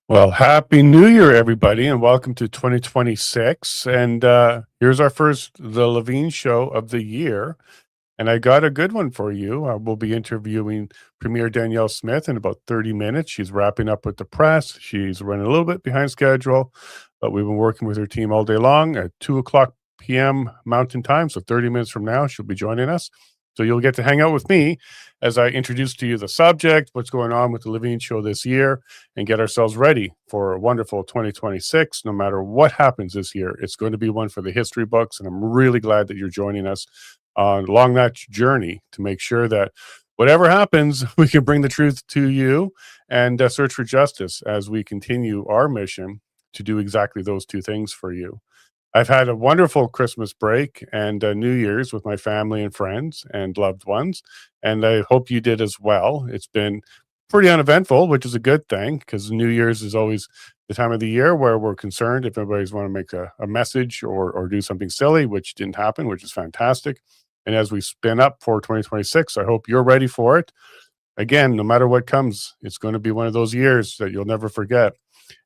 Well, happy New Year, everybody, and welcome to 2026. And here's our first The Lavigne Show of the year. And I got a good one for you. We'll be interviewing Premier Danielle Smith in about 30 minutes. She's wrapping up with the press. She's running a little bit behind schedule, but we've been working with her team all day long at 2 o'clock p.m. Mountain Time. So 30 minutes from now, she'll be joining us. So you'll get to hang out with me as I introduce to you the subject, what's going on with the Lavigne Show this year, and get ourselves ready for a wonderful 2026. No matter what happens this year, it's going to be one for the history books. And I'm really glad that you're joining us along that journey to make sure that whatever happens, we can bring the truth to you and search for justice as we continue our mission to do exactly those two things for you. I've had a wonderful Christmas break and New Year's with my family and friends and loved ones, and I hope you did as well. It's been pretty uneventful, which is a good thing because New Year's is always the time of the year where we're concerned if everybody's want to make a message or do something silly, which didn't happen, which is fantastic. And as we spin up for 2026, I hope you're ready for it. Again, no matter what comes, it's going to be one of those years that you'll never forget.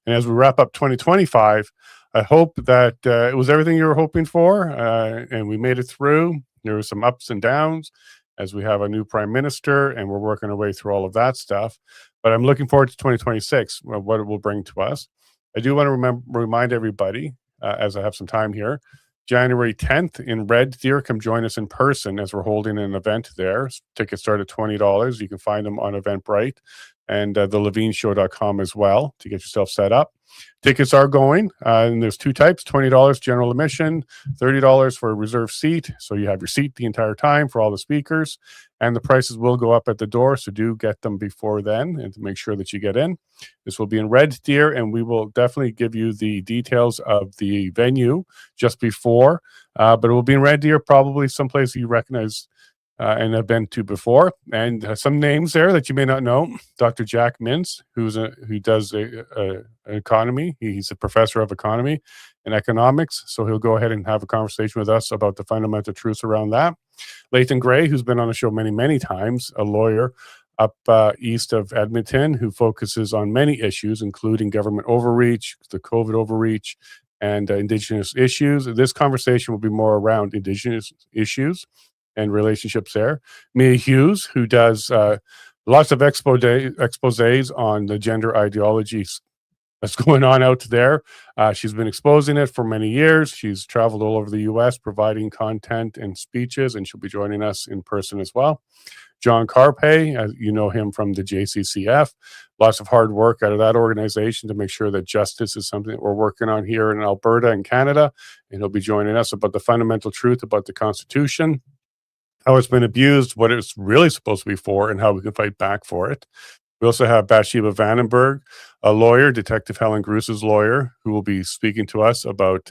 And as we wrap up 2025, I hope that it was everything you were hoping for, and we made it through. There were some ups and downs as we have a new prime minister, and we're working our way through all of that stuff. But I'm looking forward to 2026, what it will bring to us. I do want to remind everybody, as I have some time here, January 10th in Red Deer, come join us in person as we're holding an event there. Tickets start at $20. You can find them on Eventbrite and thelavineshow.com as well to get yourself set up. Tickets are going, and there's two types: $20 general admission, $30 for a reserved seat. So you have your seat the entire time for all the speakers, and the prices will go up at the door. So do get them before then and to make sure that you get in. This will be in Red Deer, and we will definitely give you the details of the venue just before, but it will be in Red Deer, probably someplace you recognize and have been to before. And some names there that you may not know: Dr. Jack Mintz, who does economy. He's a professor of economy and economics, so he'll go ahead and have a conversation with us about the fundamental truths around that. Layton Gray, who's been on the show many, many times, a lawyer up east of Edmonton, who focuses on many issues, including government overreach, the COVID overreach, and Indigenous issues. This conversation will be more around Indigenous issues and relationships there. Mia Hughes, who does lots of exposés on the gender ideologies that's going on out there. She's been exposing it for many years. She's traveled all over the U.S. providing content and speeches, and she'll be joining us in person as well. John Carpay, you know him from the JCCF. Lots of hard work out of that organization to make sure that justice is something that we're working on here in Alberta and Canada, and he'll be joining us about the fundamental truth about the Constitution, how it's been abused, what it's really supposed to be for, and how we can fight back for it. We also have Bathsheba Vandenberg, a lawyer, Detective Helen Gruse's lawyer, who will be speaking to us about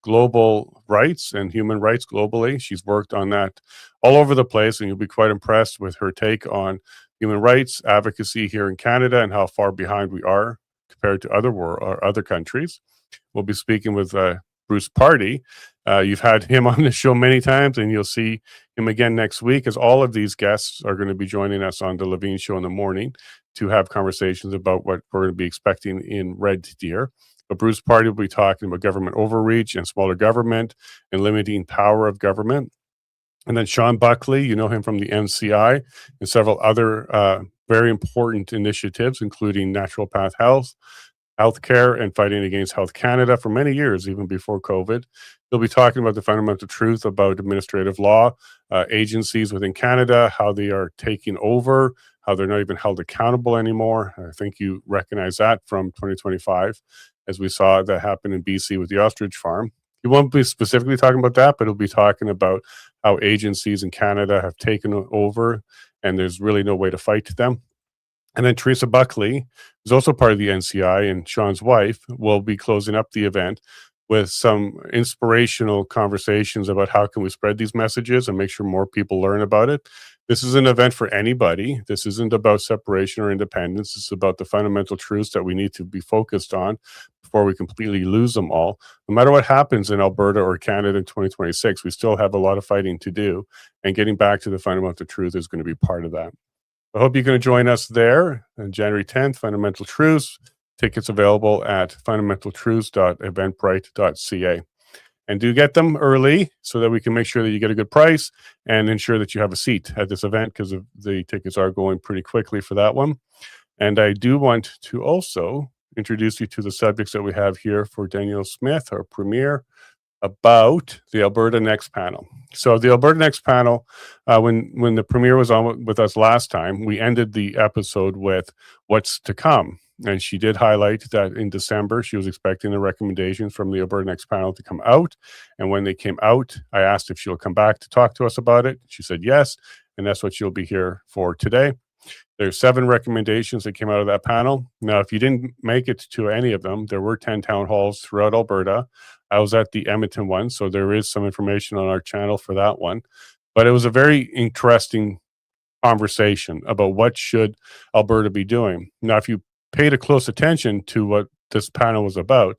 global rights and human rights globally. She's worked on that all over the place, and you'll be quite impressed with her take on human rights advocacy here in Canada and how far behind we are compared to other countries. We'll be speaking with Bruce Pardy. You've had him on the show many times, and you'll see him again next week, as all of these guests are going to be joining us on the Lavigne Show in the morning to have conversations about what we're going to be expecting in Red Deer. But Bruce Pardy will be talking about government overreach and smaller government and limiting power of government. And then Sean Buckley, you know him from the NCI and several other very important initiatives, including Natural Path Healthcare, and fighting against Health Canada for many years, even before COVID. They'll be talking about the fundamental truth about administrative law, agencies within Canada, how they are taking over, how they're not even held accountable anymore. I think you recognize that from 2025, as we saw that happen in BC with the ostrich farm. He won't be specifically talking about that, but he'll be talking about how agencies in Canada have taken over, and there's really no way to fight them. And then Teresa Buckley, who's also part of the NCI, and Sean's wife, will be closing up the event with some inspirational conversations about how can we spread these messages and make sure more people learn about it. This is an event for anybody. This isn't about separation or independence. It's about the fundamental truths that we need to be focused on before we completely lose them all. No matter what happens in Alberta or Canada in 2026, we still have a lot of fighting to do, and getting back to the fundamental truth is going to be part of that. I hope you're going to join us there on January 10th, Fundamental Truths. Tickets available at fundamentaltruths.eventbrite.ca. And do get them early so that we can make sure that you get a good price and ensure that you have a seat at this event, because the tickets are going pretty quickly for that one. And I do want to also introduce you to the subjects that we have here for Danielle Smith, our premier, about the Alberta Next panel. So the Alberta Next panel, when the premier was on with us last time, we ended the episode with what's to come. And she did highlight that in December, she was expecting the recommendations from the Alberta Next panel to come out. And when they came out, I asked if she'll come back to talk to us about it. She said yes, and that's what she'll be here for today. There's 7 recommendations that came out of that panel. Now, if you didn't make it to any of them, there were 10 town halls throughout Alberta. I was at the Edmonton one, so there is some information on our channel for that one. But it was a very interesting conversation about what should Alberta be doing. Now, if you paid a close attention to what this panel was about,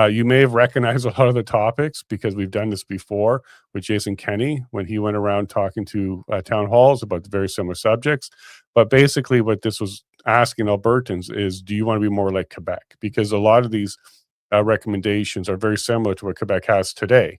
you may have recognized a lot of the topics because we've done this before with Jason Kenney when he went around talking to town halls about very similar subjects. But basically what this was asking Albertans is, do you want to be more like Quebec? Because a lot of these recommendations are very similar to what Quebec has today.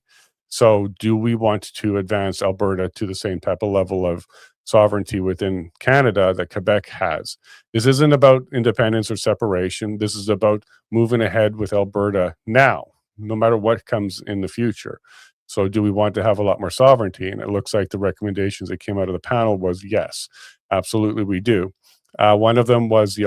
So do we want to advance Alberta to the same type of level of sovereignty within Canada that Quebec has? This isn't about independence or separation. This is about moving ahead with Alberta now, no matter what comes in the future. So do we want to have a lot more sovereignty? And it looks like the recommendations that came out of the panel was yes, absolutely we do. One of them was the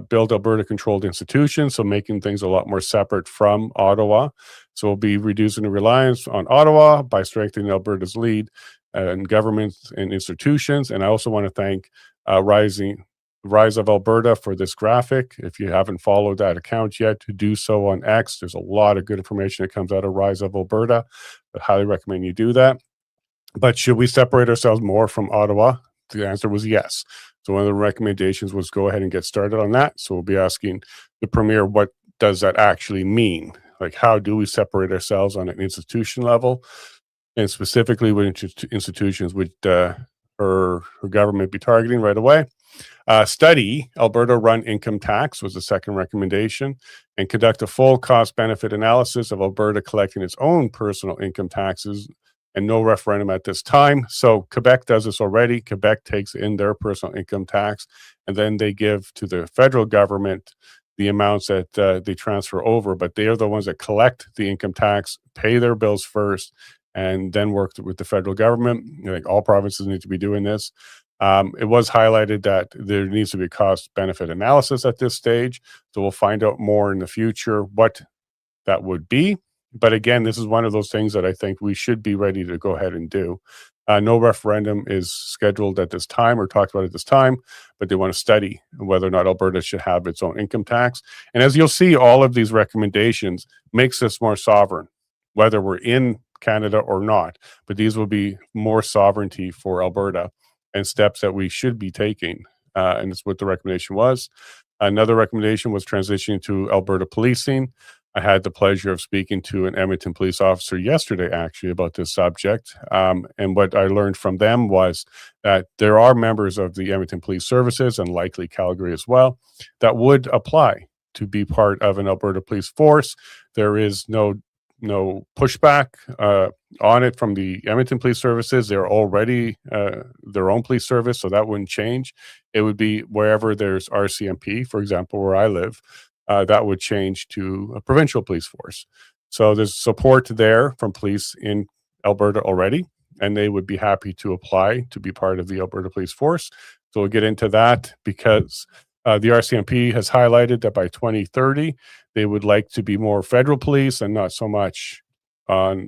build Alberta-Controlled Institutions, so making things a lot more separate from Ottawa. So we'll be reducing the reliance on Ottawa by strengthening Alberta's lead in governments and institutions. And I also want to thank Rise of Alberta for this graphic. If you haven't followed that account yet, to do so on X. There's a lot of good information that comes out of Rise of Alberta. I highly recommend you do that. But should we separate ourselves more from Ottawa? The answer was yes. So one of the recommendations was go ahead and get started on that. So we'll be asking the premier, what does that actually mean? Like, how do we separate ourselves on an institution level? And specifically, what institutions would her government be targeting right away? Study Alberta-Run Income Tax was the second recommendation, and conduct a full cost-benefit analysis of Alberta collecting its own personal income taxes, and no referendum at this time. So Quebec does this already. Quebec takes in their personal income tax, and then they give to the federal government the amounts that they transfer over, but they are the ones that collect the income tax, pay their bills first, and then work with the federal government. I think all provinces need to be doing this. It was highlighted that there needs to be a cost-benefit analysis at this stage, so we'll find out more in the future what that would be. But again, this is one of those things that I think we should be ready to go ahead and do. No referendum is scheduled at this time or talked about at this time, but they want to study whether or not Alberta should have its own income tax. And as you'll see, all of these recommendations makes us more sovereign, whether we're in Canada or not. But these will be more sovereignty for Alberta and steps that we should be taking. And it's what the recommendation was. Another recommendation was transitioning to Alberta policing. I had the pleasure of speaking to an Edmonton police officer yesterday, actually, about this subject. And what I learned from them was that there are members of the Edmonton Police Services, and likely Calgary as well, that would apply to be part of an Alberta police force. There is no pushback on it from the Edmonton Police Services. They're already their own police service, so that wouldn't change. It would be wherever there's RCMP, for example, where I live, that would change to a provincial police force. So there's support there from police in Alberta already, and they would be happy to apply to be part of the Alberta Police Force. So we'll get into that because the RCMP has highlighted that by 2030, they would like to be more federal police and not so much on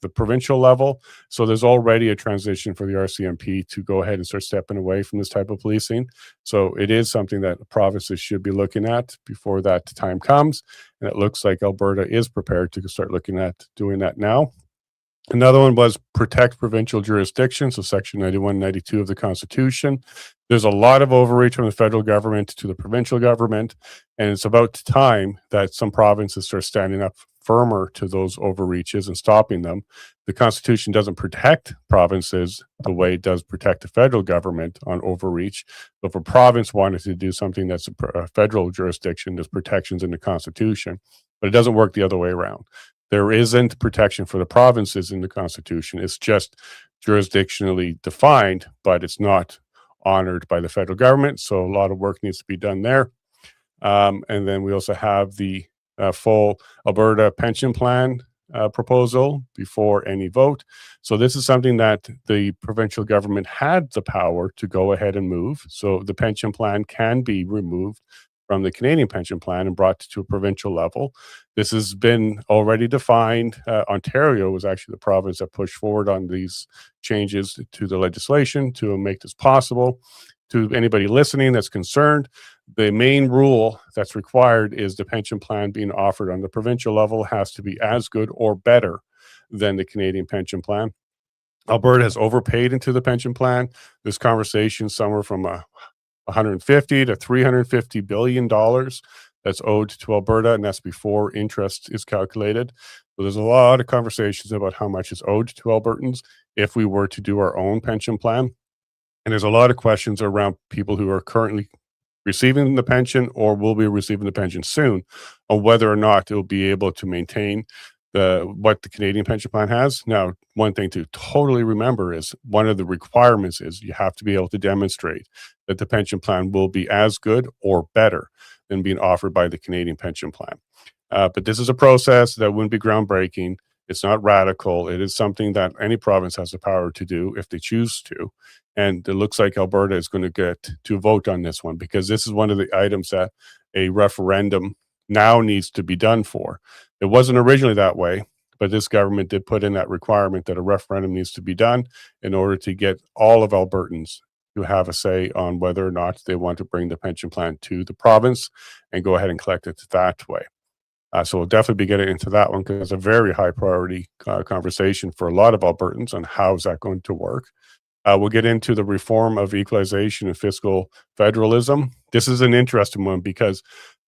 the provincial level. So there's already a transition for the RCMP to go ahead and start stepping away from this type of policing. So it is something that provinces should be looking at before that time comes. And it looks like Alberta is prepared to start looking at doing that now. Another one was protect provincial jurisdiction, so Section 91, 92 of the Constitution. There's a lot of overreach from the federal government to the provincial government, and it's about time that some provinces start standing up firmer to those overreaches and stopping them. The Constitution doesn't protect provinces the way it does protect the federal government on overreach. So if a province wanted to do something that's a federal jurisdiction, there's protections in the Constitution, but it doesn't work the other way around. There isn't protection for the provinces in the Constitution. It's just jurisdictionally defined, but it's not honored by the federal government. So a lot of work needs to be done there. And then we also have the full Alberta Pension Plan proposal before any vote. So this is something that the provincial government had the power to go ahead and move. So the pension plan can be removed from the Canadian pension plan and brought to a provincial level. This has been already defined. Ontario was actually the province that pushed forward on these changes to the legislation to make this possible. To anybody listening that's concerned, the main rule that's required is the pension plan being offered on the provincial level has to be as good or better than the Canadian pension plan. Alberta has overpaid into the pension plan. This conversation somewhere from 150 to 350 billion dollars that's owed to Alberta, and that's before interest is calculated. So there's a lot of conversations about how much is owed to Albertans if we were to do our own pension plan. And there's a lot of questions around people who are currently receiving the pension or will be receiving the pension soon on whether or not they'll be able to maintain what the Canadian pension plan has. Now, one thing to totally remember is one of the requirements is you have to be able to demonstrate that the pension plan will be as good or better than being offered by the Canadian pension plan. But this is a process that wouldn't be groundbreaking. It's not radical. It is something that any province has the power to do if they choose to. And it looks like Alberta is going to get to vote on this one because this is one of the items that a referendum now needs to be done for. It wasn't originally that way, but this government did put in that requirement that a referendum needs to be done in order to get all of Albertans to have a say on whether or not they want to bring the pension plan to the province and go ahead and collect it that way. So we'll definitely be getting into that one because it's a very high priority conversation for a lot of Albertans on how is that going to work. We'll get into the reform of equalization and fiscal federalism. This is an interesting one because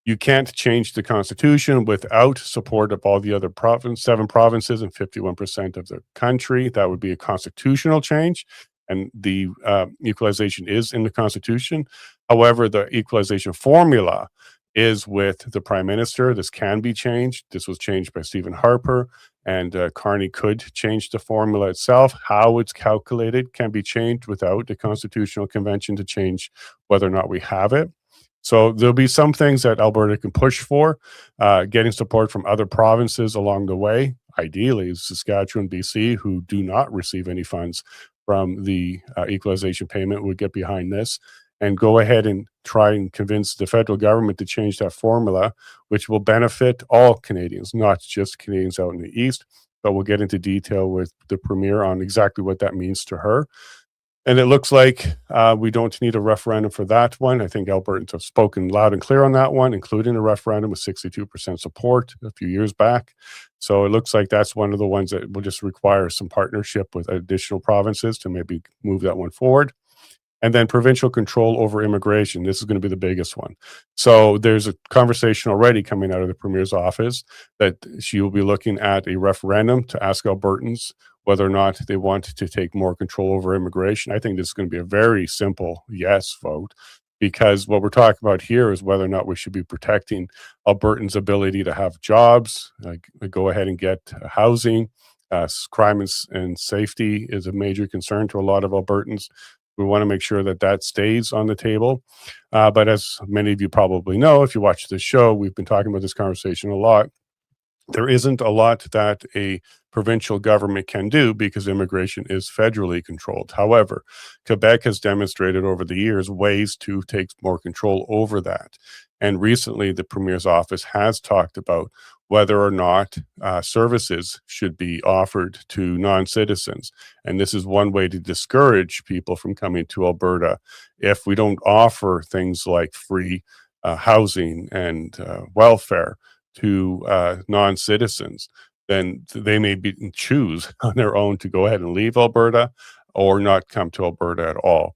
you can't change the Constitution without support of all the other 7 provinces and 51% of the country. That would be a constitutional change, and the equalization is in the Constitution. However, the equalization formula is with the Prime Minister. This can be changed. This was changed by Stephen Harper, and Carney could change the formula itself. How it's calculated can be changed without the Constitutional Convention to change whether or not we have it. So there'll be some things that Alberta can push for, getting support from other provinces along the way. Ideally, Saskatchewan, BC, who do not receive any funds from the equalization payment, would get behind this and go ahead and try and convince the federal government to change that formula, which will benefit all Canadians, not just Canadians out in the East. But we'll get into detail with the Premier on exactly what that means to her. And it looks like we don't need a referendum for that one. I think Albertans have spoken loud and clear on that one, including a referendum with 62% support a few years back. So it looks like that's one of the ones that will just require some partnership with additional provinces to maybe move that one forward. And then provincial control over immigration. This is going to be the biggest one. So there's a conversation already coming out of the Premier's office that she will be looking at a referendum to ask Albertans whether or not they want to take more control over immigration. I think this is going to be a very simple yes vote, because what we're talking about here is whether or not we should be protecting Albertans' ability to have jobs, go ahead and get housing. Crime and safety is a major concern to a lot of Albertans. We want to make sure that that stays on the table. But as many of you probably know, if you watch this show, we've been talking about this conversation a lot. There isn't a lot that a provincial government can do because immigration is federally controlled. However, Quebec has demonstrated over the years ways to take more control over that. And recently, the Premier's office has talked about whether or not services should be offered to non-citizens. And this is one way to discourage people from coming to Alberta. If we don't offer things like free housing and welfare to non-citizens, then they may choose on their own to go ahead and leave Alberta or not come to Alberta at all.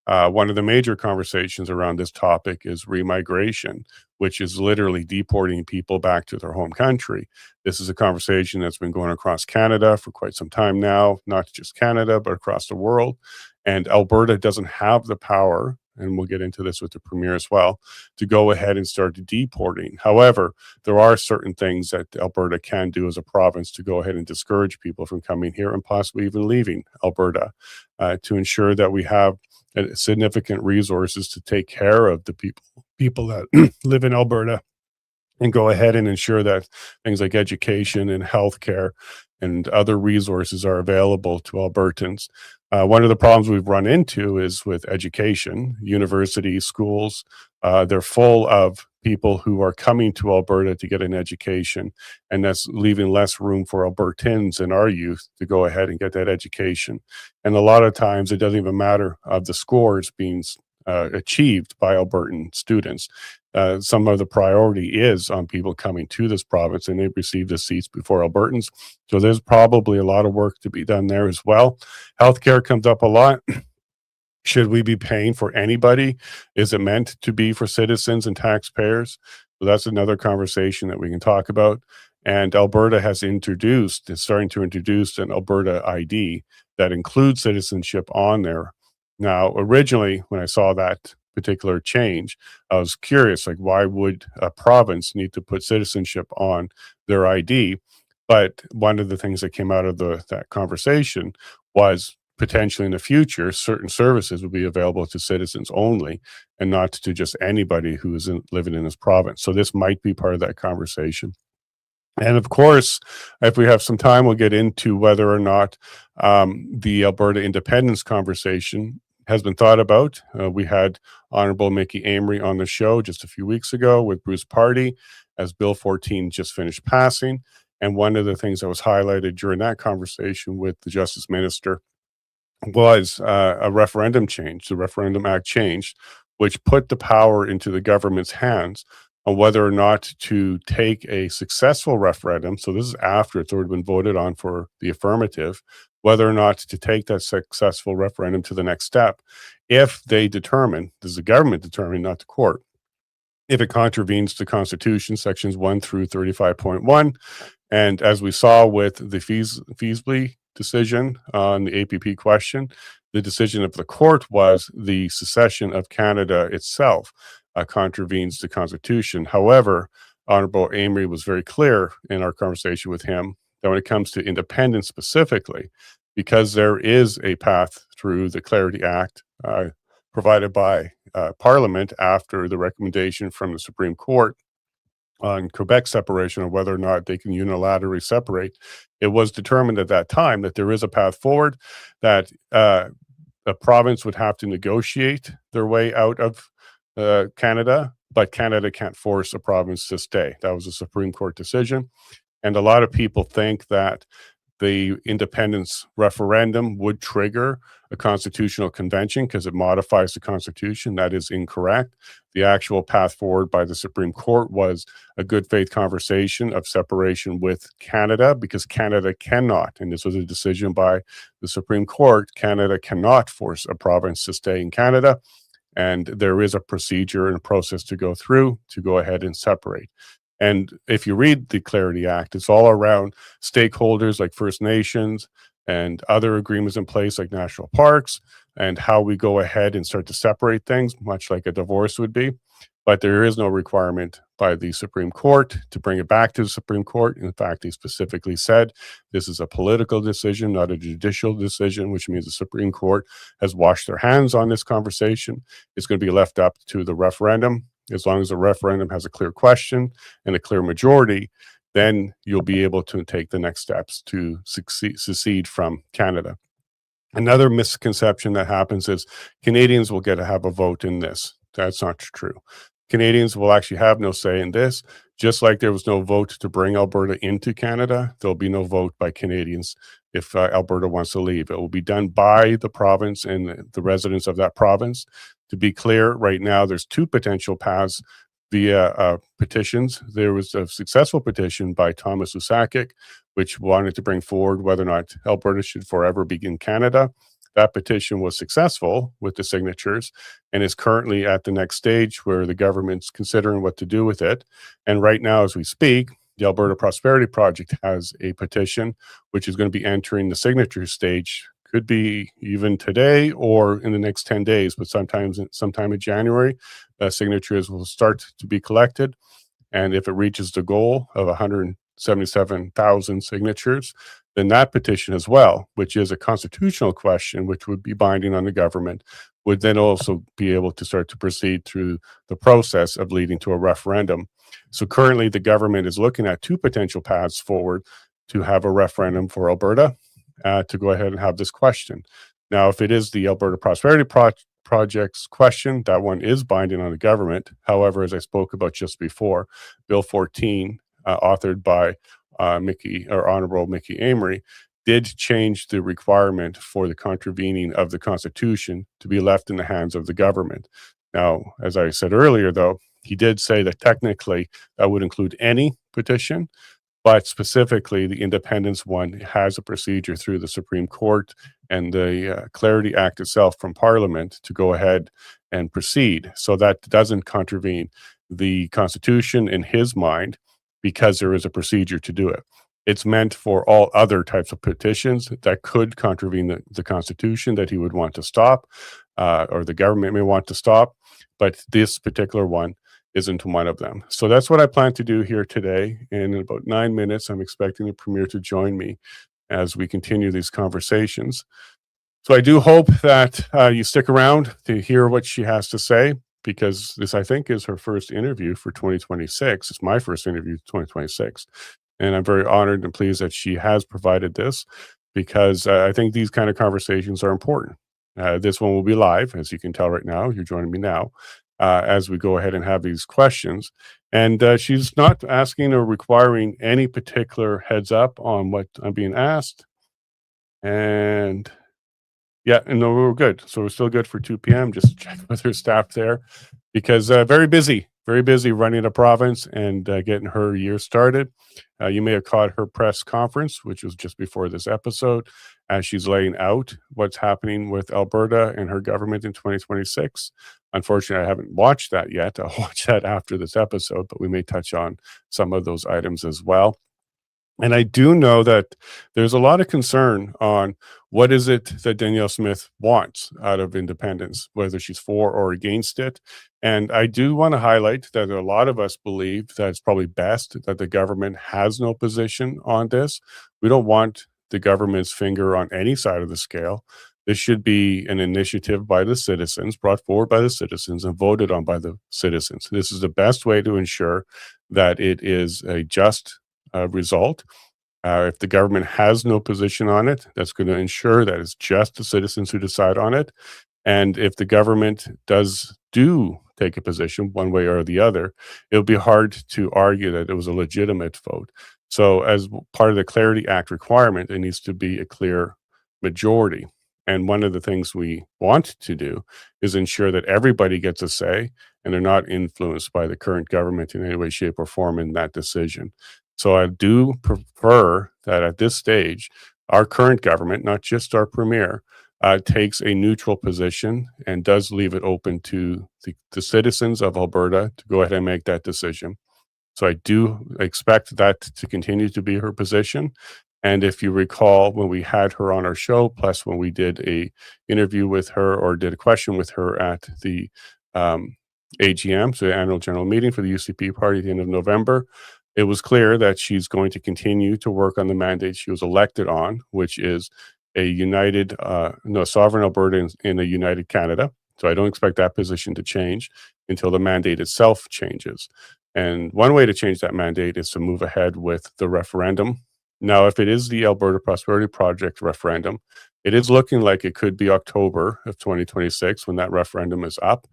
One of the major conversations around this topic is remigration, which is literally deporting people back to their home country. This is a conversation that's been going across Canada for quite some time now, not just Canada, but across the world. And Alberta doesn't have the power, and we'll get into this with the Premier as well, to go ahead and start deporting. However, there are certain things that Alberta can do as a province to go ahead and discourage people from coming here and possibly even leaving Alberta, to ensure that we have significant resources to take care of the people that live in Alberta, and go ahead and ensure that things like education and healthcare and other resources are available to Albertans. One of the problems we've run into is with education, universities, schools. They're full of people who are coming to Alberta to get an education, and that's leaving less room for Albertans and our youth to go ahead and get that education. And a lot of times it doesn't even matter of the scores being achieved by Albertan students. Some of the priority is on people coming to this province, and they've received the seats before Albertans. So there's probably a lot of work to be done there as well. Healthcare comes up a lot. Should we be paying for anybody? Is it meant to be for citizens and taxpayers? So that's another conversation that we can talk about. And Alberta has introduced, is starting to introduce an Alberta ID that includes citizenship on there. Now, originally, when I saw that particular change, I was curious, like, why would a province need to put citizenship on their ID? But one of the things that came out of that conversation was potentially in the future, certain services will be available to citizens only and not to just anybody who is living in this province. So this might be part of that conversation. And of course, if we have some time, we'll get into whether or not the Alberta independence conversation has been thought about. We had Honorable Mickey Amery on the show just a few weeks ago with Bruce Party as Bill 14 just finished passing. And one of the things that was highlighted during that conversation with the Justice Minister was a referendum change, the Referendum Act change, which put the power into the government's hands on whether or not to take a successful referendum. So this is after it's already been voted on for the affirmative, whether or not to take that successful referendum to the next step. If they determine, this is the government determining, not the court, if it contravenes the Constitution, sections 1 through 35.1. And as we saw with the feasibly decision on the APP question, the decision of the court was the secession of Canada itself contravenes the Constitution. However, Honorable Amery was very clear in our conversation with him that when it comes to independence specifically, because there is a path through the Clarity Act provided by Parliament after the recommendation from the Supreme Court on Quebec separation, or whether or not they can unilaterally separate, it was determined at that time that there is a path forward, that a province would have to negotiate their way out of Canada, but Canada can't force a province to stay. That was a Supreme Court decision. And a lot of people think that the independence referendum would trigger a constitutional convention because it modifies the Constitution. That is incorrect. The actual path forward by the Supreme Court was a good faith conversation of separation with Canada, because Canada cannot, and this was a decision by the Supreme Court, Canada cannot force a province to stay in Canada. And there is a procedure and a process to go through to go ahead and separate. And if you read the Clarity Act, it's all around stakeholders like First Nations and other agreements in place like national parks, and how we go ahead and start to separate things, much like a divorce would be. But there is no requirement by the Supreme Court to bring it back to the Supreme Court. In fact, they specifically said this is a political decision, not a judicial decision, which means the Supreme Court has washed their hands on this conversation. It's going to be left up to the referendum. As long as the referendum has a clear question and a clear majority, then you'll be able to take the next steps to secede from Canada. Another misconception that happens is Canadians will get to have a vote in this. That's not true. Canadians will actually have no say in this. Just like there was no vote to bring Alberta into Canada, there'll be no vote by Canadians if Alberta wants to leave. It will be done by the province and the residents of that province. To be clear, right now, there's two potential paths via petitions. There was a successful petition by Thomas Usakic, which wanted to bring forward whether or not Alberta should forever be in Canada. that petition was successful with the signatures and is currently at the next stage where the government's considering what to do with it. And right now, as we speak, the Alberta Prosperity Project has a petition which is going to be entering the signature stage. Could be even today or in the next 10 days, but sometime in January, signatures will start to be collected. And if it reaches the goal of 177,000 signatures, then that petition as well, which is a constitutional question, which would be binding on the government, would then also be able to start to proceed through the process of leading to a referendum. So currently, the government is looking at two potential paths forward to have a referendum for Alberta to go ahead and have this question. Now, if it is the Alberta Prosperity Project's question, that one is binding on the government. However, as I spoke about just before, Bill 14, authored by Honorable Mickey Amory, did change the requirement for the contravening of the Constitution to be left in the hands of the government. Now, as I said earlier, though, he did say that technically that would include any petition, but specifically the independence one has a procedure through the Supreme Court and the Clarity Act itself from Parliament to go ahead and proceed. So that doesn't contravene the Constitution in his mind because there is a procedure to do it. It's meant for all other types of petitions that could contravene the Constitution that he would want to stop or the government may want to stop. But this particular one isn't one of them. So that's what I plan to do here today. And in about 9 minutes, I'm expecting the Premier to join me as we continue these conversations. So I do hope that you stick around to hear what she has to say, because this, I think, is her first interview for 2026. It's my first interview 2026. And I'm very honored and pleased that she has provided this, because I think these kind of conversations are important. This one will be live, as you can tell right now. You're joining me now. As we go ahead and have these questions. And she's not asking or requiring any particular heads up on what I'm being asked. And yeah, and no, we're good. So we're still good for 2 p.m. Just check with her staff there, because very busy running a province and getting her year started. You may have caught her press conference, which was just before this episode, as she's laying out what's happening with Alberta and her government in 2026. Unfortunately, I haven't watched that yet. I'll watch that after this episode, but we may touch on some of those items as well. And I do know that there's a lot of concern on what is it that Danielle Smith wants out of independence, whether she's for or against it. And I do want to highlight that a lot of us believe that it's probably best that the government has no position on this. We don't want the government's finger on any side of the scale. This should be an initiative by the citizens, brought forward by the citizens and voted on by the citizens. This is the best way to ensure that it is a just result. If the government has no position on it, that's going to ensure that it's just the citizens who decide on it. And if the government do take a position one way or the other, it'll be hard to argue that it was a legitimate vote. So as part of the Clarity Act requirement, it needs to be a clear majority. And one of the things we want to do is ensure that everybody gets a say and they're not influenced by the current government in any way, shape, or form in that decision. So I do prefer that at this stage, our current government, not just our premier, takes a neutral position and does leave it open to the citizens of Alberta to go ahead and make that decision. So I do expect that to continue to be her position. And if you recall, when we had her on our show, plus when we did a interview with her or did a question with her at the AGM, so the annual general meeting for the UCP party at the end of November, it was clear that she's going to continue to work on the mandate she was elected on, which is a united, sovereign Alberta in a united Canada. So I don't expect that position to change until the mandate itself changes. And one way to change that mandate is to move ahead with the referendum. Now, if it is the Alberta Prosperity Project referendum, it is looking like it could be October of 2026 when that referendum is up.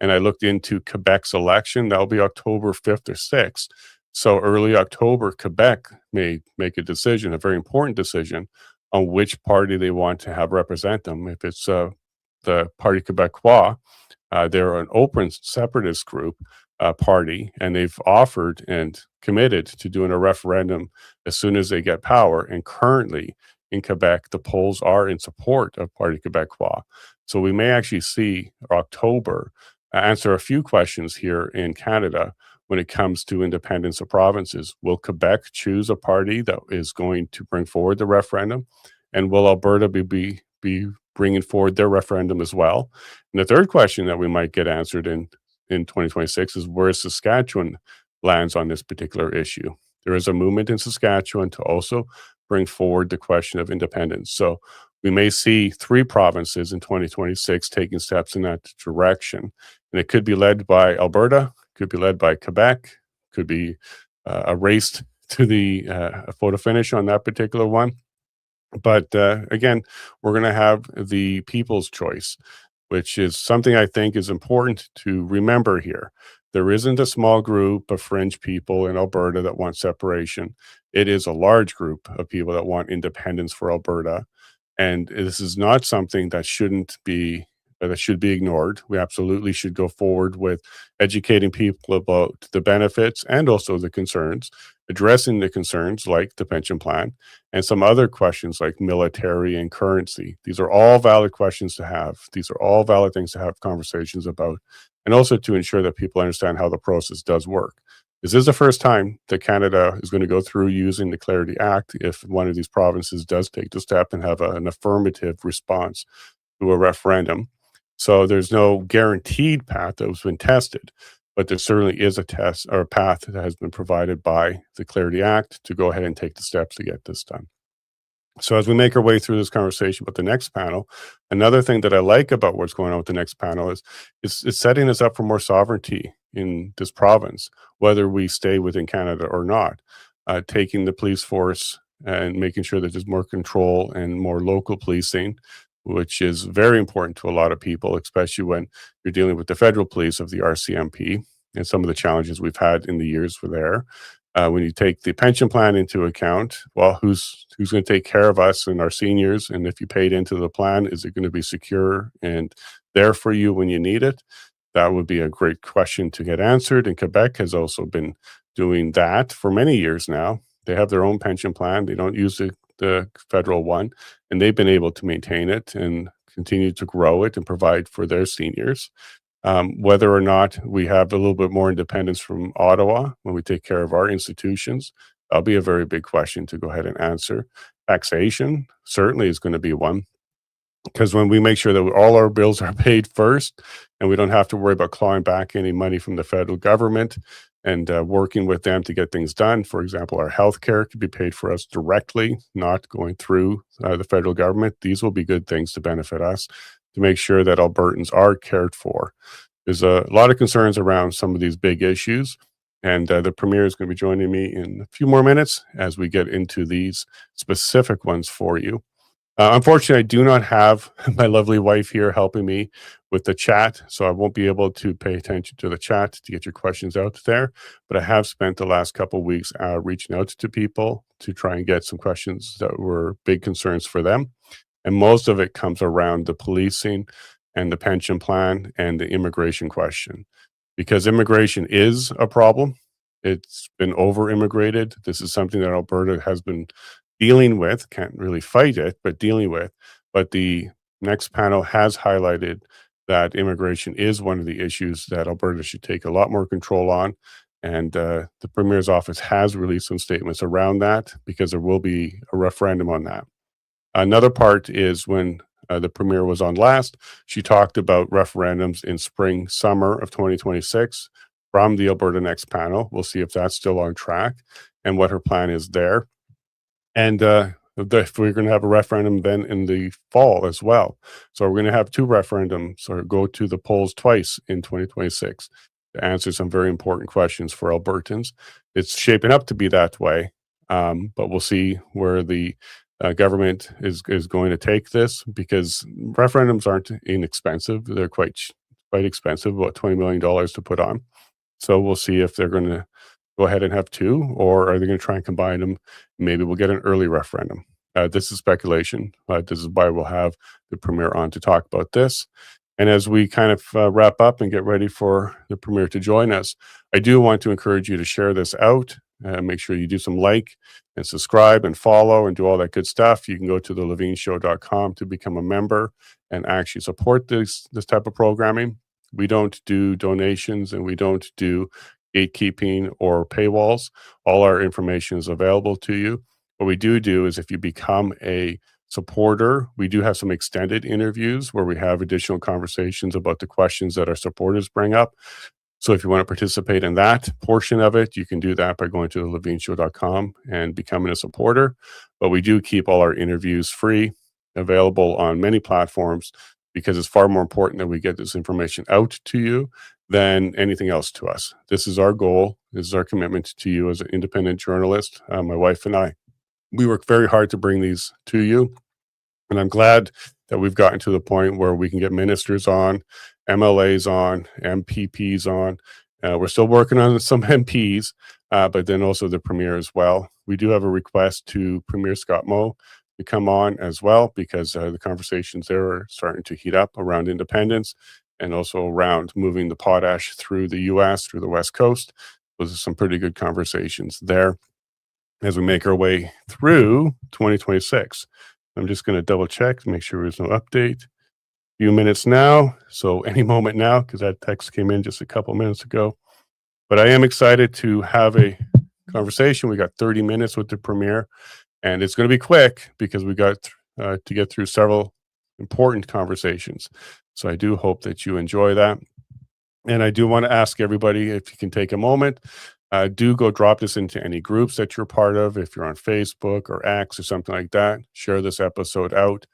And I looked into Quebec's election. That'll be October 5th or 6th. So early October, Quebec may make a decision, a very important decision, on which party they want to have represent them. If it's the Parti Québécois, they're an open separatist group party, and they've offered and committed to doing a referendum as soon as they get power. And currently, in Quebec, the polls are in support of Parti Québécois. So we may actually see October answer a few questions here in Canada when it comes to independence of provinces. Will Quebec choose a party that is going to bring forward the referendum? And will Alberta be bringing forward their referendum as well? And the third question that we might get answered in 2026 is where Saskatchewan lands on this particular issue. There is a movement in Saskatchewan to also bring forward the question of independence. So we may see 3 provinces in 2026 taking steps in that direction. And it could be led by Alberta, could be led by Quebec, could be a race to the photo finish on that particular one. But again, we're going to have the people's choice, which is something I think is important to remember here. There isn't a small group of fringe people in Alberta that want separation. It is a large group of people that want independence for Alberta. And this is not something that should be ignored. We absolutely should go forward with educating people about the benefits and also the concerns, addressing the concerns like the pension plan and some other questions like military and currency. These are all valid questions to have. These are all valid things to have conversations about, and also to ensure that people understand how the process does work. This is the first time that Canada is going to go through using the Clarity Act if one of these provinces does take the step and have an affirmative response to a referendum. So there's no guaranteed path that has been tested, but there certainly is a test or a path that has been provided by the Clarity Act to go ahead and take the steps to get this done. So as we make our way through this conversation with the next panel, another thing that I like about what's going on with the next panel is it's setting us up for more sovereignty in this province, whether we stay within Canada or not. Taking the police force and making sure that there's more control and more local policing, which is very important to a lot of people, especially when you're dealing with the federal police of the RCMP and some of the challenges we've had in the years for there. When you take the pension plan into account, well, who's going to take care of us and our seniors? And if you paid into the plan, is it going to be secure and there for you when you need it? That would be a great question to get answered. And Quebec has also been doing that for many years now. They have their own pension plan. They don't use the federal one, and they've been able to maintain it and continue to grow it and provide for their seniors. Whether or not we have a little bit more independence from Ottawa when we take care of our institutions, that'll be a very big question to go ahead and answer. Taxation certainly is going to be one, because when we make sure that all our bills are paid first and we don't have to worry about clawing back any money from the federal government and working with them to get things done. For example, our healthcare could be paid for us directly, not going through the federal government. These will be good things to benefit us, to make sure that Albertans are cared for. There's a lot of concerns around some of these big issues, and the Premier is going to be joining me in a few more minutes as we get into these specific ones for you. Unfortunately, I do not have my lovely wife here helping me with the chat, so I won't be able to pay attention to the chat to get your questions out there. But I have spent the last couple of weeks reaching out to people to try and get some questions that were big concerns for them. And most of it comes around the policing and the pension plan and the immigration question, because immigration is a problem. It's been over-immigrated. This is something that Alberta has been dealing with, can't really fight it, but dealing with. But the next panel has highlighted that immigration is one of the issues that Alberta should take a lot more control on. And the Premier's office has released some statements around that, because there will be a referendum on that. Another part is when the Premier was on last, she talked about referendums in spring, summer of 2026 from the Alberta Next panel. We'll see if that's still on track and what her plan is there. And if we're going to have a referendum then in the fall as well. So we're going to have 2 referendums, or go to the polls twice in 2026 to answer some very important questions for Albertans. It's shaping up to be that way, but we'll see where the government is going to take this, because referendums aren't inexpensive. They're quite expensive, about $20 million to put on. So we'll see if they're going to go ahead and have 2, or are they going to try and combine them? Maybe we'll get an early referendum. This is speculation. This is why we'll have the Premier on to talk about this. And as we kind of wrap up and get ready for the Premier to join us, I do want to encourage you to share this out. make sure you do some like and subscribe and follow and do all that good stuff. You can go to thelavineshow.com to become a member and actually support this type of programming. We don't do donations and we don't do gatekeeping or paywalls. All our information is available to you. What we do is if you become a supporter, we do have some extended interviews where we have additional conversations about the questions that our supporters bring up. So if you want to participate in that portion of it, you can do that by going to thelavineshow.com and becoming a supporter. But we do keep all our interviews free, available on many platforms, because it's far more important that we get this information out to you than anything else to us. This is our goal. This is our commitment to you as an independent journalist. My wife and I, we work very hard to bring these to you. And I'm glad that we've gotten to the point where we can get ministers on, MLAs on, MPPs on. We're still working on some MPs, but then also the Premier as well. We do have a request to Premier Scott Moe to come on as well, because the conversations there are starting to heat up around independence and also around moving the potash through the U.S., through the West Coast. Those are some pretty good conversations there as we make our way through 2026. I'm just going to double check to make sure there's no update. Few minutes now, so any moment now, because that text came in just a couple minutes ago. But I am excited to have a conversation. We got 30 minutes with the Premier, and it's going to be quick because we got to get through several important conversations. So I do hope that you enjoy that. And I do want to ask everybody, if you can take a moment, do go drop this into any groups that you're part of. If you're on Facebook or X or something like that, share this episode out,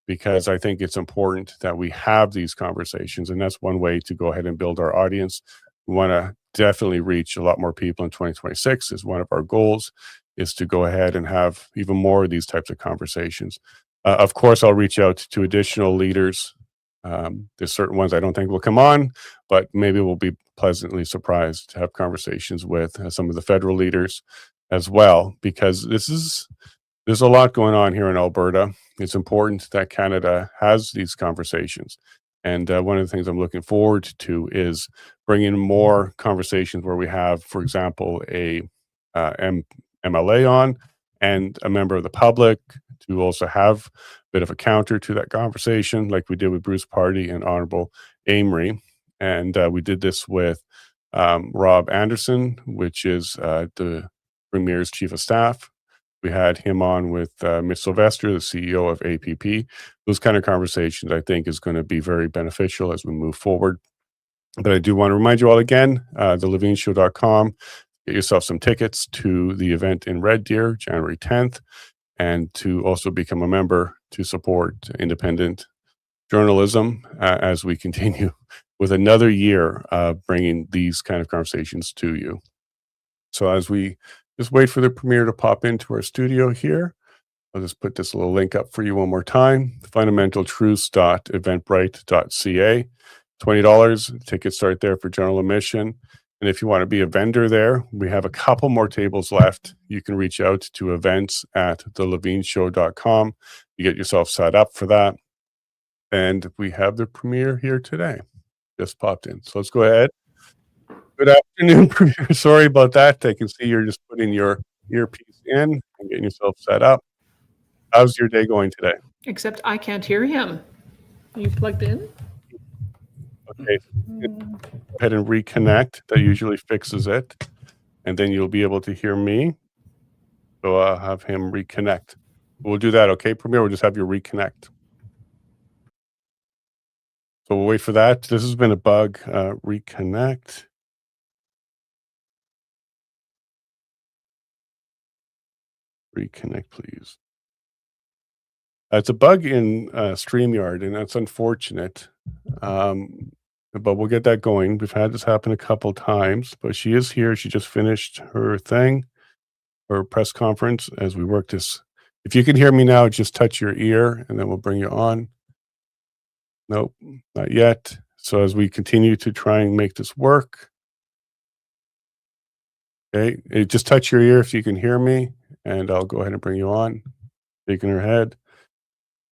because I think it's important that we have these conversations. And that's one way to go ahead and build our audience. We want to definitely reach a lot more people in 2026 is one of our goals, is to go ahead and have even more of these types of conversations. Of course, I'll reach out to additional leaders. There's certain ones I don't think will come on, but maybe we'll be pleasantly surprised to have conversations with some of the federal leaders as well, because there's a lot going on here in Alberta. It's important that Canada has these conversations. And one of the things I'm looking forward to is bringing more conversations where we have, for example, a MLA on and a member of the public to also have a bit of a counter to that conversation, like we did with Bruce Pardy and Honorable Amory. And we did this with Rob Anderson, which is the Premier's Chief of Staff. We had him on with Mitch Sylvester, the CEO of APP. Those kind of conversations, I think, is going to be very beneficial as we move forward. But I do want to remind you all again, thelavineshow.com, get yourself some tickets to the event in Red Deer, January 10th, and to also become a member to support independent journalism as we continue with another year of bringing these kind of conversations to you. So as we just wait for the Premier to pop into our studio here, I'll just put this little link up for you one more time, fundamentaltruths.eventbrite.ca. $20, tickets start there for general admission. And if you want to be a vendor there, we have a couple more tables left. You can reach out to events@thelavineshow.com. You get yourself set up for that. And we have the Premier here today. Just popped in. So let's go ahead. Good afternoon, Premier. Sorry about that. I can see you're just putting your earpiece in and getting yourself set up. How's your day going today? Except I can't hear him. Are you plugged in? Okay. Go ahead and reconnect. That usually fixes it. And then you'll be able to hear me. So I'll have him reconnect. We'll do that, okay, Premier? We'll just have you reconnect. So we'll wait for that. This has been a bug. Reconnect. Reconnect, please. It's a bug in StreamYard, and that's unfortunate. But we'll get that going. We've had this happen a couple times, but she is here. She just finished her thing, her press conference as we work this. If you can hear me now, just touch your ear, and then we'll bring you on. Nope, not yet. So as we continue to try and make this work, okay, just touch your ear if you can hear me, and I'll go ahead and bring you on. Shaking her head.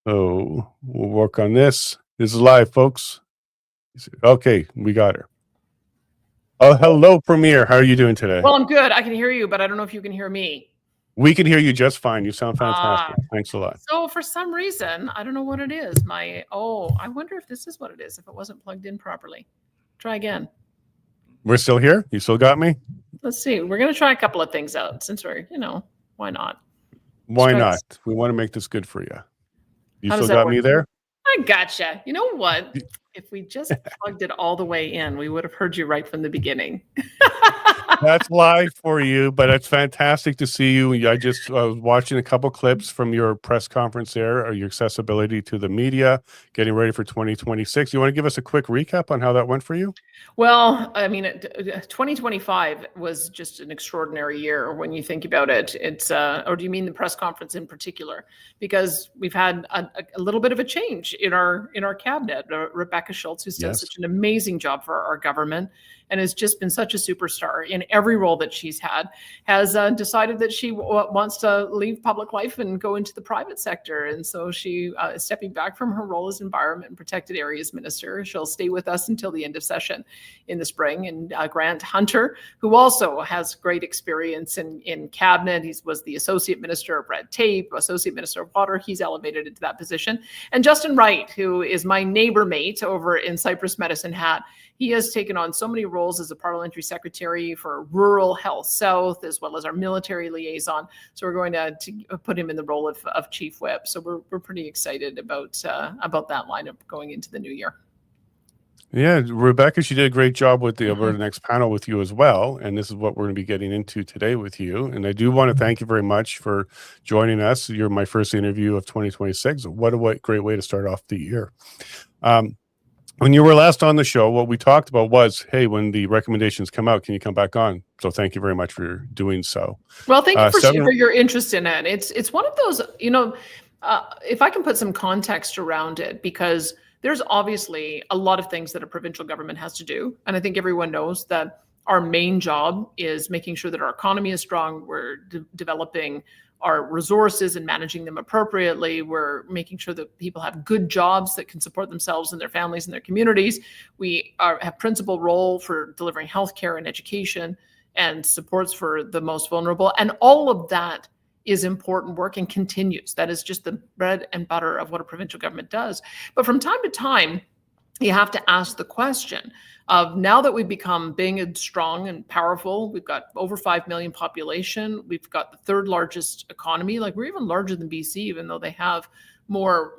So we'll work on this. This is live, folks. Okay, we got her. Oh, hello, Premier. How are you doing today? Well, I'm good. I can hear you, but I don't know if you can hear me. We can hear you just fine. You sound Ah, fantastic. Thanks a lot. so for some reason, I don't know what it is. I wonder if this is what it is, if it wasn't plugged in properly. Try again. We're still here? You still got me? Let's see. We're going to try a couple of things out since we're, why not? Why not? We want to make this good for you. You How still does that got work? me there? I gotcha. You know what? If we just plugged it all the way in, we would have heard you right from the beginning. That's live for you, but it's fantastic to see you. I just was watching a couple clips from your press conference there, or your accessibility to the media, getting ready for 2026. You want to give us a quick recap on how that went for you? Well, I mean, 2025 was just an extraordinary year when you think about it. Or do you mean the press conference in particular? Because we've had a little bit of a change in our cabinet. Rebecca Schultz, who's done such an amazing job for our government and has just been such a superstar in every role that she's had, has decided that she wants to leave public life and go into the private sector. And so she is stepping back from her role as Environment and Protected Areas Minister. She'll stay with us until the end of session in the spring. And Grant Hunter, who also has great experience in cabinet. He was the Associate Minister of Red Tape, Associate Minister of Water. He's elevated into that position. And Justin Wright, who is my neighbor mate over in Cypress Medicine Hat. He has taken on so many roles as a parliamentary secretary for Rural Health South, as well as our military liaison. So we're going to put him in the role of chief whip. So we're pretty excited about that lineup going into the new year. Yeah, Rebecca, she did a great job with the Alberta Next panel with you as well. And this is what we're going to be getting into today with you. And I do want to thank you very much for joining us. You're my first interview of 2026. What a great way to start off the year. When you were last on the show, what we talked about was, hey, when the recommendations come out, can you come back on? So thank you very much for doing so. Well, thank you for your interest in it. It's one of those, if I can put some context around it, because there's obviously a lot of things that a provincial government has to do. And I think everyone knows that our main job is making sure that our economy is strong. We're developing our resources and managing them appropriately. We're making sure that people have good jobs that can support themselves and their families and their communities. We have principal role for delivering healthcare and education and supports for the most vulnerable. And all of that is important work and continues. That is just the bread and butter of what a provincial government does. But from time to time, you have to ask the question of, now that we've become big and strong and powerful, we've got over 5 million population, we've got the third largest economy, like we're even larger than BC, even though they have more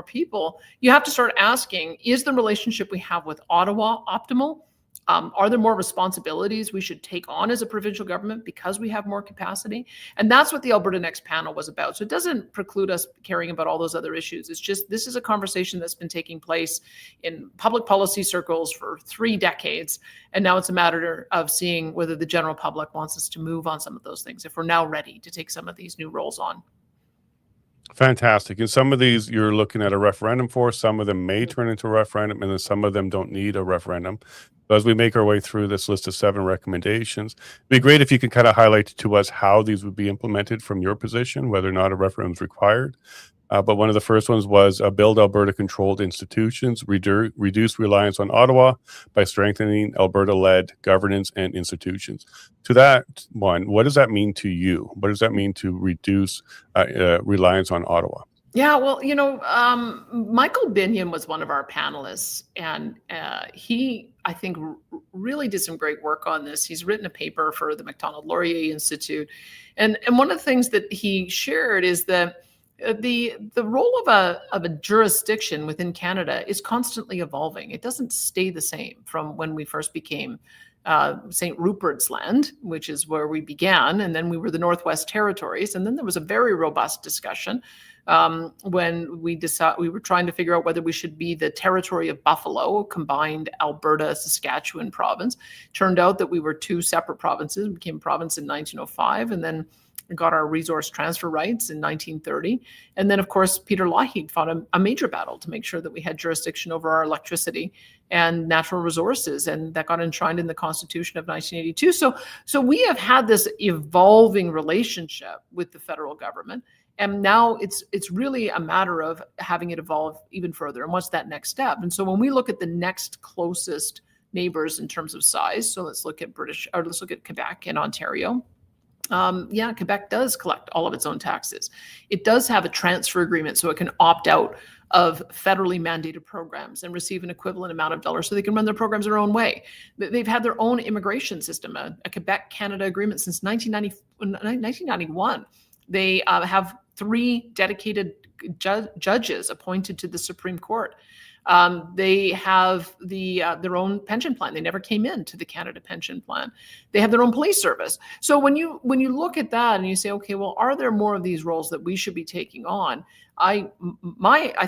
people. You have to start asking, is the relationship we have with Ottawa optimal? Are there more responsibilities we should take on as a provincial government because we have more capacity? And that's what the Alberta Next panel was about. So it doesn't preclude us caring about all those other issues. It's just, this is a conversation that's been taking place in public policy circles for 3 decades. And now it's a matter of seeing whether the general public wants us to move on some of those things, if we're now ready to take some of these new roles on. Fantastic. And some of these you're looking at a referendum for, some of them may turn into a referendum, and then some of them don't need a referendum. So as we make our way through this list of 7 recommendations, it'd be great if you could kind of highlight to us how these would be implemented from your position, whether or not a referendum is required. But one of the first ones was build Alberta-Controlled Institutions, reduce reliance on Ottawa by strengthening Alberta-led governance and institutions. To that one, what does that mean to you? What does that mean to reduce reliance on Ottawa? Yeah, well, Michael Binion was one of our panelists, and he, I think, really did some great work on this. He's written a paper for the Macdonald-Laurier Institute, and one of the things that he shared is that the role of a jurisdiction within Canada is constantly evolving. It doesn't stay the same from when we first became St. Rupert's Land, which is where we began, and then we were the Northwest Territories, and then there was a very robust discussion when we were trying to figure out whether we should be the Territory of Buffalo, combined Alberta-Saskatchewan province. Turned out that we were 2 separate provinces. We became a province in 1905, and then got our resource transfer rights in 1930. And then, of course, Peter Lougheed fought a major battle to make sure that we had jurisdiction over our electricity and natural resources, and that got enshrined in the Constitution of 1982. So we have had this evolving relationship with the federal government, and now it's really a matter of having it evolve even further. And what's that next step? And so when we look at the next closest neighbors in terms of size. So let's look at Quebec and Ontario. Quebec does collect all of its own taxes. It does have a transfer agreement so it can opt out of federally mandated programs and receive an equivalent amount of dollars so they can run their programs their own way. They've had their own immigration system, a Quebec-Canada agreement since 1991. They have 3 dedicated judges appointed to the Supreme Court. They have their own pension plan. They never came into the Canada Pension Plan. They have their own police service. So when you look at that and you say, okay, well, are there more of these roles that we should be taking on? I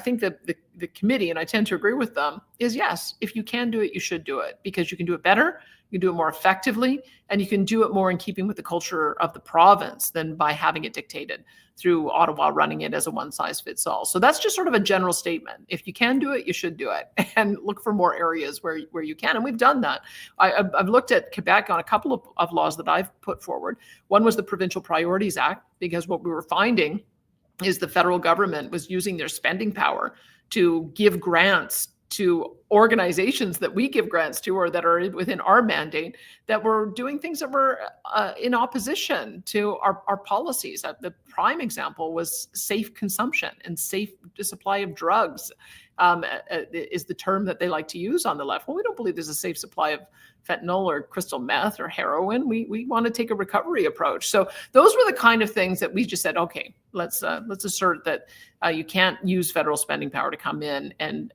think that the committee, and I tend to agree with them, is yes, if you can do it, you should do it, because you can do it better, you can do it more effectively, and you can do it more in keeping with the culture of the province than by having it dictated through Ottawa running it as a one-size-fits-all. So that's just sort of a general statement. If you can do it, you should do it, and look for more areas where you can. And we've done that. I've looked at Quebec on a couple of laws that I've put forward. One was the Provincial Priorities Act, because what we were finding is the federal government was using their spending power to give grants to organizations that we give grants to or that are within our mandate that were doing things that were in opposition to our policies. The prime example was safe consumption and safe supply of drugs is the term that they like to use on the left. Well, we don't believe there's a safe supply of fentanyl or crystal meth or heroin. We want to take a recovery approach. So those were the kind of things that we just said, okay, let's assert that you can't use federal spending power to come in and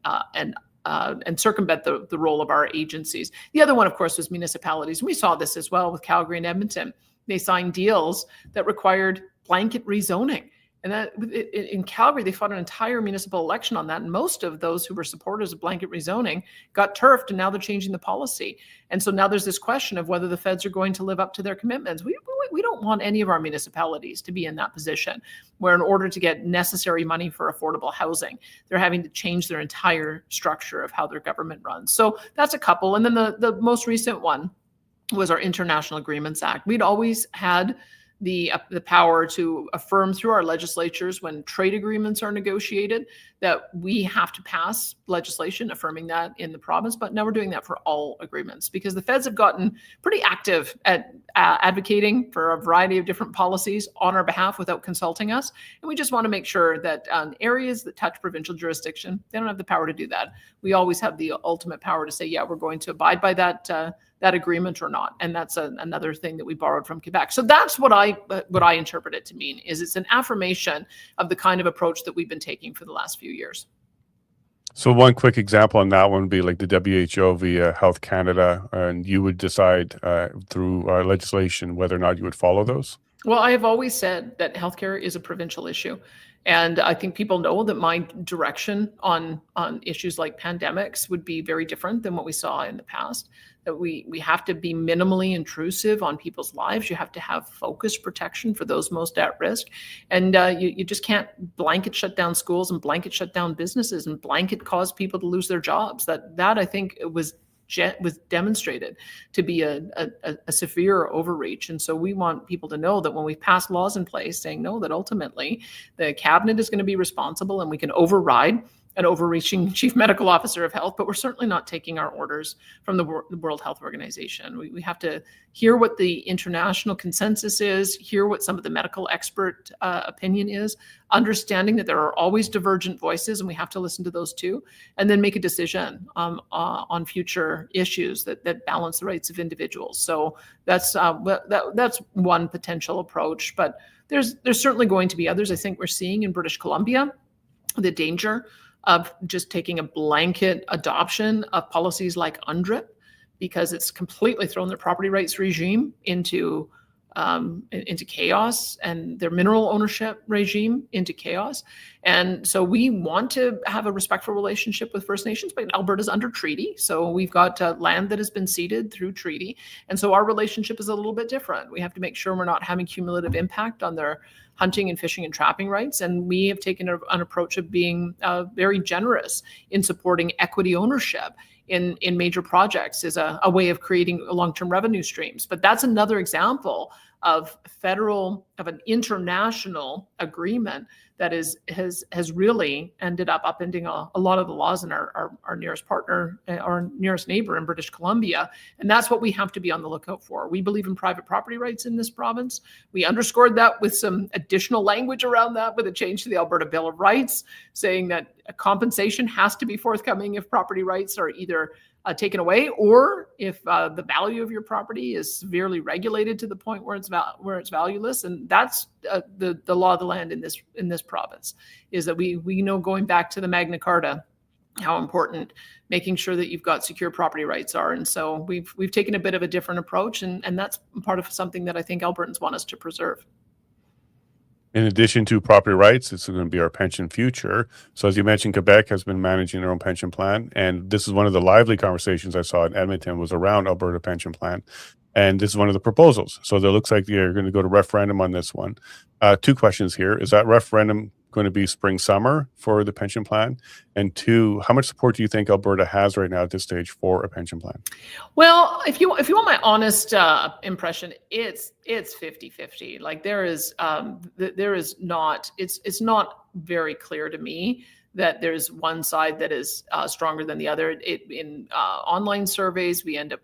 circumvent the role of our agencies. The other one, of course, was municipalities. And we saw this as well with Calgary and Edmonton. They signed deals that required blanket rezoning. And that in Calgary, they fought an entire municipal election on that. And most of those who were supporters of blanket rezoning got turfed, and now they're changing the policy. And so now there's this question of whether the feds are going to live up to their commitments. We don't want any of our municipalities to be in that position where, in order to get necessary money for affordable housing, they're having to change their entire structure of how their government runs. So that's a couple. And then the most recent one was our International Agreements Act. We'd always had the power to affirm through our legislatures when trade agreements are negotiated that we have to pass legislation affirming that in the province. But now we're doing that for all agreements, because the feds have gotten pretty active at advocating for a variety of different policies on our behalf without consulting us. And we just want to make sure that areas that touch provincial jurisdiction, they don't have the power to do that. We always have the ultimate power to say, yeah, we're going to abide by that agreement or not. And that's another thing that we borrowed from Quebec. So that's what I interpret it to mean, is it's an affirmation of the kind of approach that we've been taking for the last few years. So one quick example on that one would be like the WHO via Health Canada, and you would decide through legislation whether or not you would follow those? Well, I have always said that healthcare is a provincial issue. And I think people know that my direction on issues like pandemics would be very different than what we saw in the past. That we have to be minimally intrusive on people's lives. You have to have focused protection for those most at risk. And you just can't blanket shut down schools and blanket shut down businesses and blanket cause people to lose their jobs. That I think was demonstrated to be a severe overreach. And so we want people to know that when we pass laws in place saying no, that ultimately the cabinet is going to be responsible, and we can override an overreaching chief medical officer of health, but we're certainly not taking our orders from the World Health Organization. We have to hear what the international consensus is, hear what some of the medical expert opinion is, understanding that there are always divergent voices, and we have to listen to those too, and then make a decision on future issues that balance the rights of individuals. So that's one potential approach, but there's certainly going to be others. I think we're seeing in British Columbia the danger of just taking a blanket adoption of policies like UNDRIP, because it's completely thrown their property rights regime into chaos, and their mineral ownership regime into chaos. And so we want to have a respectful relationship with First Nations, but Alberta's under treaty. So we've got land that has been ceded through treaty. And so our relationship is a little bit different. We have to make sure we're not having cumulative impact on their hunting and fishing and trapping rights. And we have taken an approach of being very generous in supporting equity ownership in major projects as a way of creating long-term revenue streams. But that's another example of an international agreement that has really ended up upending a lot of the laws in our nearest partner, our nearest neighbor in British Columbia. And that's what we have to be on the lookout for. We believe in private property rights in this province. We underscored that with some additional language around that, with a change to the Alberta Bill of Rights, saying that a compensation has to be forthcoming if property rights are either taken away, or if the value of your property is severely regulated to the point where it's valueless. And that's the law of the land in this province, is that we know, going back to the Magna Carta, how important making sure that you've got secure property rights are. And so we've taken a bit of a different approach, and that's part of something that I think Albertans want us to preserve. In addition to property rights, it's going to be our pension future. So as you mentioned, Quebec has been managing their own pension plan. And this is one of the lively conversations I saw in Edmonton was around Alberta Pension Plan. And this is one of the proposals. So it looks like you're going to go to referendum on this one. Two questions here. Is that referendum going to be spring, summer for the pension plan? And two, how much support do you think Alberta has right now at this stage for a pension plan? Well, if you want my honest impression, it's 50-50. Like there is not, it's not very clear to me that there's one side that is stronger than the other. In online surveys, we end up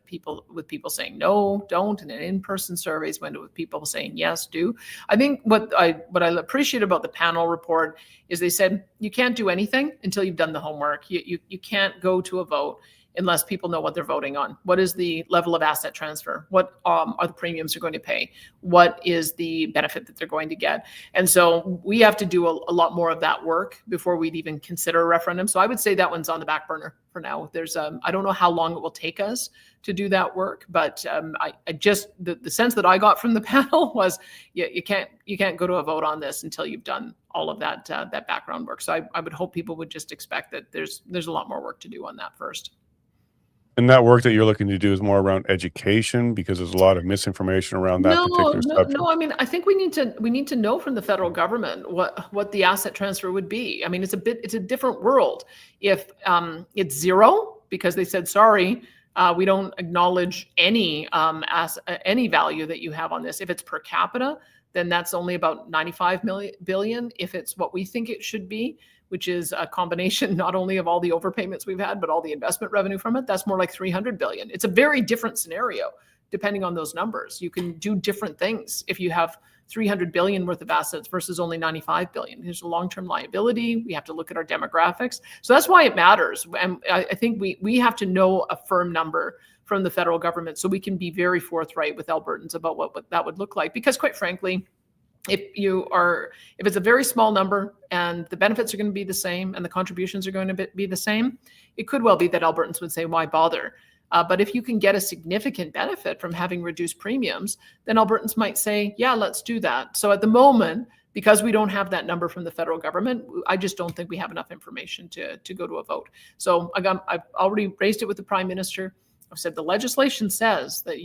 with people saying no, don't, and in in-person surveys, we end up with people saying yes, do. I think what I appreciate about the panel report is they said you can't do anything until you've done the homework. You can't go to a vote unless people know what they're voting on. What is the level of asset transfer? What are the premiums they're going to pay? What is the benefit that they're going to get? And so we have to do a lot more of that work before we'd even consider a referendum. So I would say that one's on the back burner for now. There's I don't know how long it will take us to do that work, but I just the sense that I got from the panel was you can't go to a vote on this until you've done all of that background work. So I would hope people would just expect that there's a lot more work to do on that first. And that work that you're looking to do is more around education, because there's a lot of misinformation around that particular subject. No. I mean, I think we need to know from the federal government what the asset transfer would be. I mean, it's a different world. If it's zero because they said sorry, we don't acknowledge any value that you have on this. If it's per capita, then that's only about 95 billion. If it's what we think it should be, which is a combination not only of all the overpayments we've had, but all the investment revenue from it, that's more like 300 billion. It's a very different scenario depending on those numbers. You can do different things if you have 300 billion worth of assets versus only 95 billion. There's a long-term liability. We have to look at our demographics. So that's why it matters. And I think we have to know a firm number from the federal government so we can be very forthright with Albertans about what that would look like. Because quite frankly, if it's a very small number and the benefits are going to be the same and the contributions are going to be the same, it could well be that Albertans would say, why bother? But if you can get a significant benefit from having reduced premiums, then Albertans might say, yeah, let's do that. So at the moment, because we don't have that number from the federal government, I just don't think we have enough information to go to a vote. So I've already raised it with the Prime Minister. I've said the legislation says that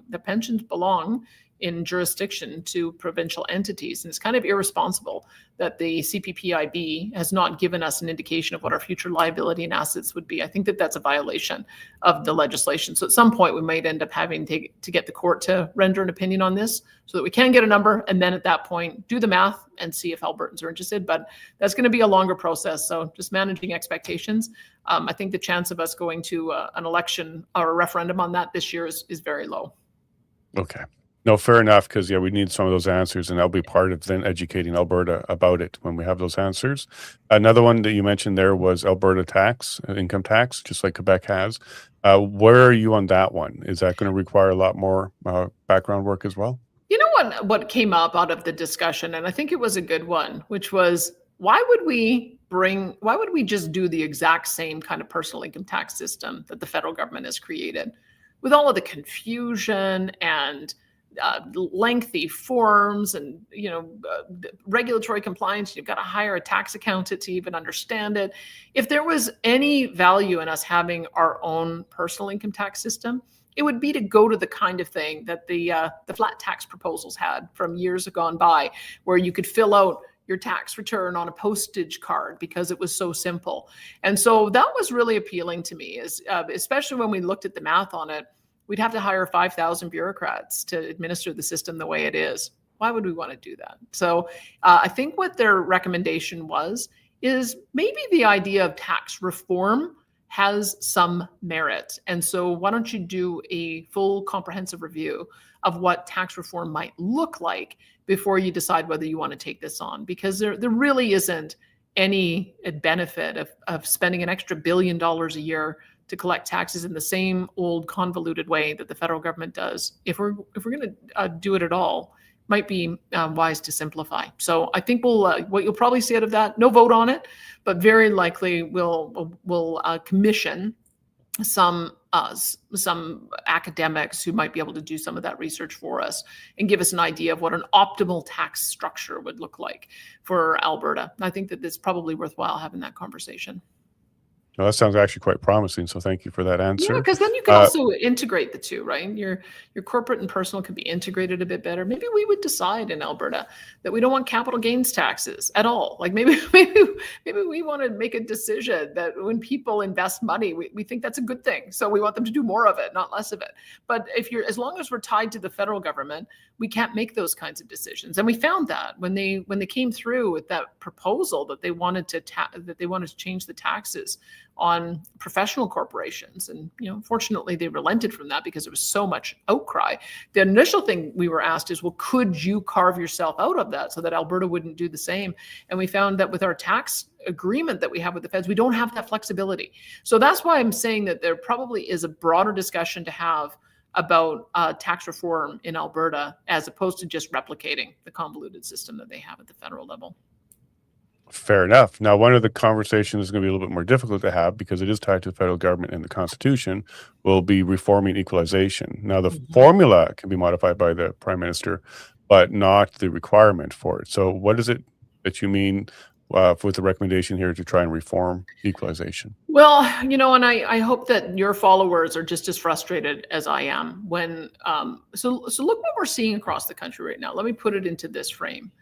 the pensions belong in jurisdiction to provincial entities. And it's kind of irresponsible that the CPPIB has not given us an indication of what our future liability and assets would be. I think that that's a violation of the legislation. So at some point, we might end up having to get the court to render an opinion on this so that we can get a number. And then at that point, do the math and see if Albertans are interested. But that's going to be a longer process. So just managing expectations. I think the chance of us going to an election or a referendum on that this year is very low. Okay. No, fair enough, because we need some of those answers, and that'll be part of then educating Alberta about it when we have those answers. Another one that you mentioned there was Alberta income tax, just like Quebec has. Where are you on that one? Is that going to require a lot more background work as well? You know what came up out of the discussion, and I think it was a good one, which was why would we just do the exact same kind of personal income tax system that the federal government has created with all of the confusion and lengthy forms and regulatory compliance? You've got to hire a tax accountant to even understand it. If there was any value in us having our own personal income tax system, it would be to go to the kind of thing that the flat tax proposals had from years gone by, where you could fill out your tax return on a postage card because it was so simple. And so that was really appealing to me, especially when we looked at the math on it. we'd have to hire 5,000 bureaucrats to administer the system the way it is. Why would we want to do that? So I think what their recommendation is maybe the idea of tax reform has some merit. And so why don't you do a full comprehensive review of what tax reform might look like before you decide whether you want to take this on? Because there really isn't any benefit of spending an extra $1 billion a year to collect taxes in the same old convoluted way that the federal government does. If we're going to do it at all, might be wise to simplify. So I think what you'll probably see out of that, no vote on it, but very likely we'll commission some academics who might be able to do some of that research for us and give us an idea of what an optimal tax structure would look like for Alberta. I think that it's probably worthwhile having that conversation. Well, that sounds actually quite promising. So thank you for that answer. Yeah, because then you can also integrate the two, right? Your corporate and personal can be integrated a bit better. Maybe we would decide in Alberta that we don't want capital gains taxes at all. Like maybe we want to make a decision that when people invest money, we think that's a good thing. So we want them to do more of it, not less of it. But as long as we're tied to the federal government, we can't make those kinds of decisions. And we found that when they came through with that proposal that they wanted to change the taxes on professional corporations. And, fortunately they relented from that because there was so much outcry. The initial thing we were asked is, well, could you carve yourself out of that so that Alberta wouldn't do the same? And we found that with our tax agreement that we have with the feds, we don't have that flexibility. So that's why I'm saying that there probably is a broader discussion to have about tax reform in Alberta, as opposed to just replicating the convoluted system that they have at the federal level. Fair enough. Now, one of the conversations is going to be a little bit more difficult to have because it is tied to the federal government and the Constitution, will be reforming equalization. Now, the formula can be modified by the Prime Minister, but not the requirement for it. So what is it that you mean with the recommendation here to try and reform equalization? Well, and I hope that your followers are just as frustrated as I am when, so look what we're seeing across the country right now. Let me put it into this frame.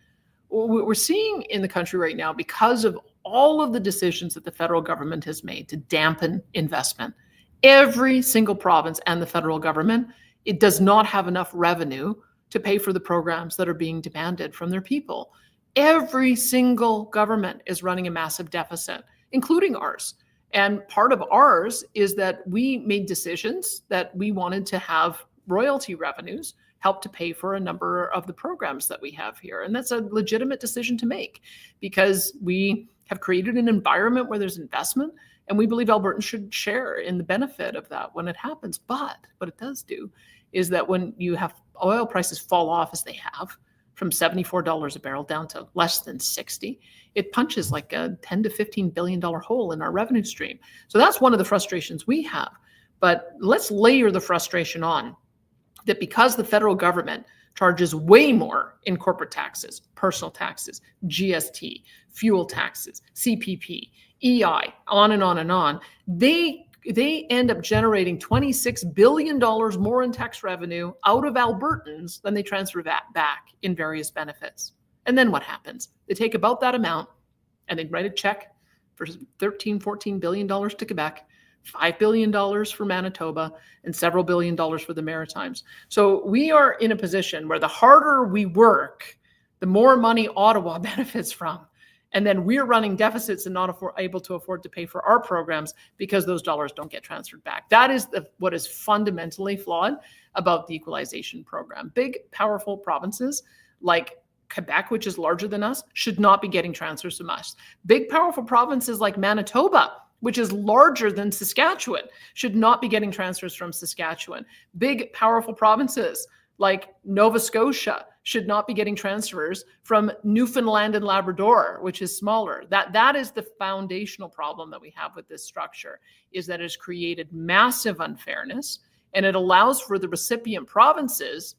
What we're seeing in the country right now, because of all of the decisions that the federal government has made to dampen investment, every single province and the federal government, it does not have enough revenue to pay for the programs that are being demanded from their people. Every single government is running a massive deficit, including ours. And part of ours is that we made decisions that we wanted to have royalty revenues help to pay for a number of the programs that we have here. And that's a legitimate decision to make because we have created an environment where there's investment, and we believe Albertans should share in the benefit of that when it happens. But what it does do is that when you have oil prices fall off as they have, from $74 a barrel down to less than 60, it punches like a $10 to $15 billion hole in our revenue stream. So that's one of the frustrations we have. But let's layer the frustration on that because the federal government charges way more in corporate taxes, personal taxes, GST, fuel taxes, CPP, EI, on and on and on, they end up generating $26 billion more in tax revenue out of Albertans than they transfer that back in various benefits. And then what happens? They take about that amount and they write a check for $13, $14 billion to Quebec, $5 billion for Manitoba, and several $1 billion for the Maritimes. So we are in a position where the harder we work, the more money Ottawa benefits from. And then we're running deficits and not able to afford to pay for our programs because those dollars don't get transferred back. That is what is fundamentally flawed about the equalization program. Big, powerful provinces like Quebec, which is larger than us, should not be getting transfers from us. Big, powerful provinces like Manitoba, which is larger than Saskatchewan, should not be getting transfers from Saskatchewan. Big, powerful provinces like Nova Scotia should not be getting transfers from Newfoundland and Labrador, which is smaller. That is the foundational problem that we have with this structure, is that it has created massive unfairness, and it allows for the recipient provinces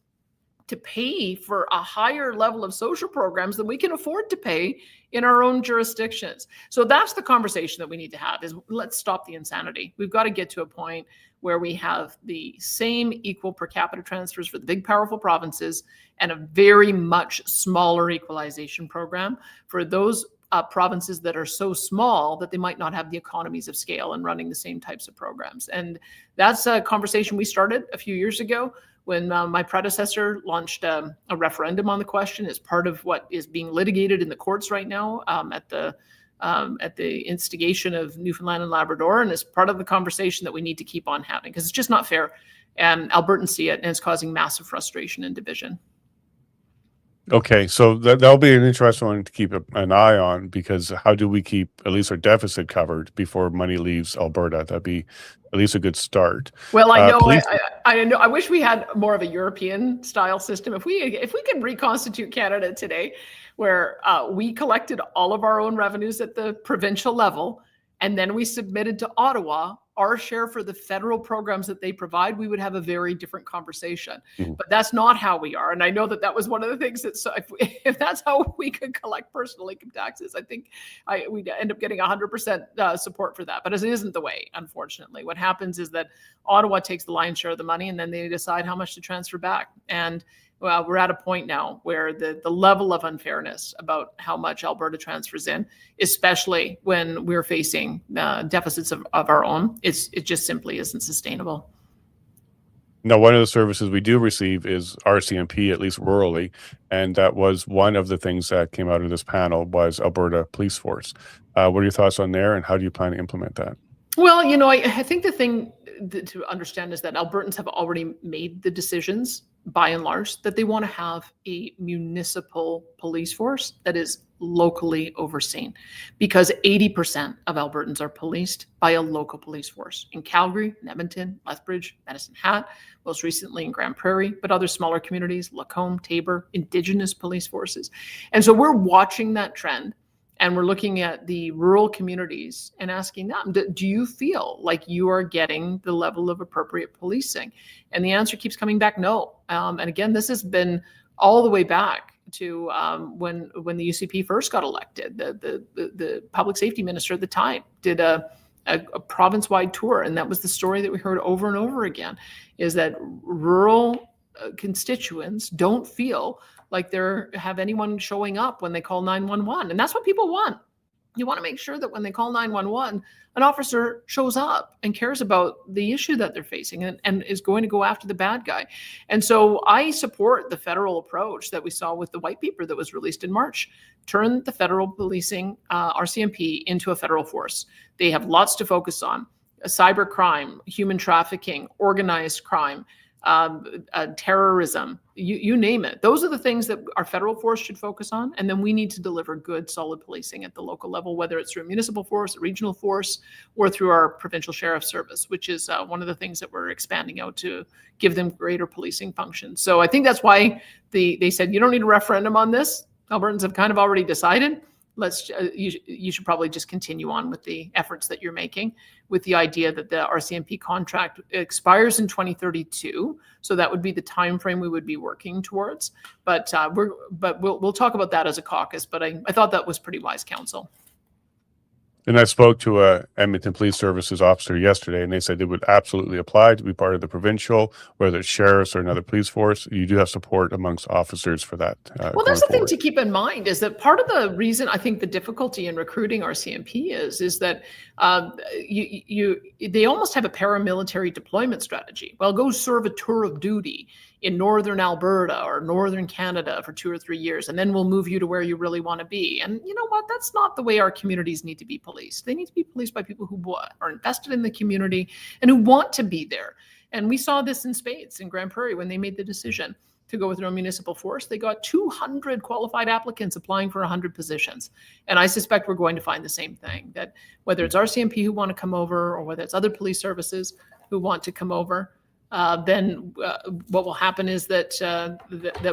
to pay for a higher level of social programs than we can afford to pay in our own jurisdictions. So that's the conversation that we need to have, is let's stop the insanity. We've got to get to a point where we have the same equal per capita transfers for the big, powerful provinces and a very much smaller equalization program for those provinces that are so small that they might not have the economies of scale in running the same types of programs. And that's a conversation we started a few years ago when my predecessor launched a referendum on the question as part of what is being litigated in the courts right now at the instigation of Newfoundland and Labrador, and as part of the conversation that we need to keep on having, because it's just not fair. And Albertans see it, and it's causing massive frustration and division. Okay, so that'll be an interesting one to keep an eye on, because how do we keep at least our deficit covered before money leaves Alberta? That'd be at least a good start. Well, I know, I know. I wish we had more of a European style system. If we could reconstitute Canada today, where we collected all of our own revenues at the provincial level, and then we submitted to Ottawa our share for the federal programs that they provide, we would have a very different conversation. Mm-hmm. But that's not how we are. And I know that was one of the things that, so if that's how we could collect personal income taxes, I think we'd end up getting 100% support for that. But it isn't the way, unfortunately. What happens is that Ottawa takes the lion's share of the money, and then they decide how much to transfer back. And well, we're at a point now where the level of unfairness about how much Alberta transfers in, especially when we're facing deficits of our own, it just simply isn't sustainable. Now, one of the services we do receive is RCMP, at least rurally, and that was one of the things that came out of this panel was Alberta Police Force. What are your thoughts on there, and how do you plan to implement that? Well, I think the thing to understand is that Albertans have already made the decisions, by and large, that they want to have a municipal police force that is locally overseen, because 80% of Albertans are policed by a local police force in Calgary, in Edmonton, Lethbridge, Medicine Hat, most recently in Grand Prairie, but other smaller communities, Lacombe, Taber, Indigenous police forces. And so we're watching that trend. And we're looking at the rural communities and asking them, do you feel like you are getting the level of appropriate policing? And the answer keeps coming back, no. And again, this has been all the way back to when the UCP first got elected. The public safety minister at the time did a province-wide tour. And that was the story that we heard over and over again, is that rural constituents don't feel like they have anyone showing up when they call 911. And that's what people want. You want to make sure that when they call 911, an officer shows up and cares about the issue that they're facing and is going to go after the bad guy. And so I support the federal approach that we saw with the white paper that was released in March. Turn the federal policing, RCMP, into a federal force. They have lots to focus on: cyber crime, human trafficking, organized crime, terrorism, you name it. Those are the things that our federal force should focus on. And then we need to deliver good, solid policing at the local level, whether it's through a municipal force, a regional force, or through our provincial sheriff service, which is one of the things that we're expanding out to give them greater policing functions. So I think that's why they said, you don't need a referendum on this. Albertans have kind of already decided. You should probably just continue on with the efforts that you're making, with the idea that the RCMP contract expires in 2032. So that would be the time frame we would be working towards. But we'll talk about that as a caucus. But I thought that was pretty wise counsel. And I spoke to a Edmonton Police Services officer yesterday, and they said they would absolutely apply to be part of the provincial, whether it's sheriffs or another police force. You do have support amongst officers for that. Well, that's the thing to keep in mind, is that part of the reason I think the difficulty in recruiting RCMP is that they almost have a paramilitary deployment strategy. Well, go serve a tour of duty in northern Alberta or northern Canada for 2 or 3 years, and then we'll move you to where you really want to be. And you know what? That's not the way our communities need to be policed. They need to be policed by people who are invested in the community and who want to be there. And we saw this in spades in Grand Prairie when they made the decision to go with their own municipal force. They got 200 qualified applicants applying for 100 positions. And I suspect we're going to find the same thing, that whether it's RCMP who want to come over or whether it's other police services who want to come over, then what will happen is that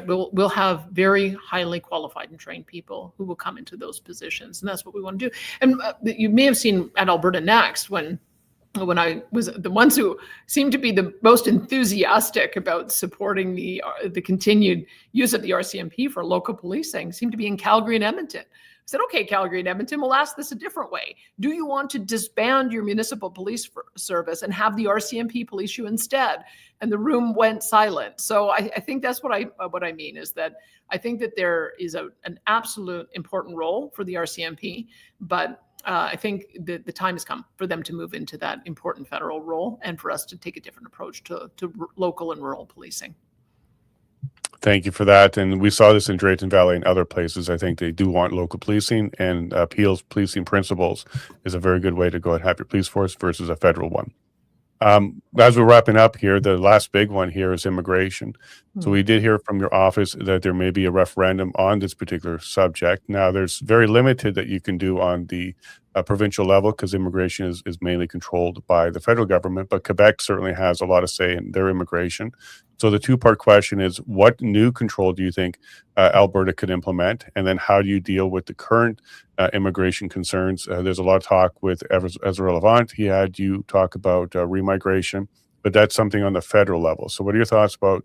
we'll have very highly qualified and trained people who will come into those positions, and that's what we want to do. And you may have seen at Alberta Next when I was the ones who seemed to be the most enthusiastic about supporting the continued use of the RCMP for local policing seemed to be in Calgary and Edmonton, said, okay, Calgary and Edmonton, we'll ask this a different way. Do you want to disband your municipal police service and have the RCMP police you instead? And the room went silent. So I think that's what I mean, is that I think that there is an absolute important role for the RCMP, but I think the time has come for them to move into that important federal role and for us to take a different approach to local and rural policing. Thank you for that. And we saw this in Drayton Valley and other places. I think they do want local policing, and Peel's policing principles is a very good way to go and have your police force versus a federal one. As we're wrapping up here, the last big one here is immigration. So we did hear from your office that there may be a referendum on this particular subject. Now, there's very limited that you can do on the provincial level because immigration is mainly controlled by the federal government, but Quebec certainly has a lot of say in their immigration. So the two-part question is, what new control do you think Alberta could implement? And then how do you deal with the current immigration concerns? There's a lot of talk with Ezra Lavigne. He had you talk about remigration, but that's something on the federal level. So what are your thoughts about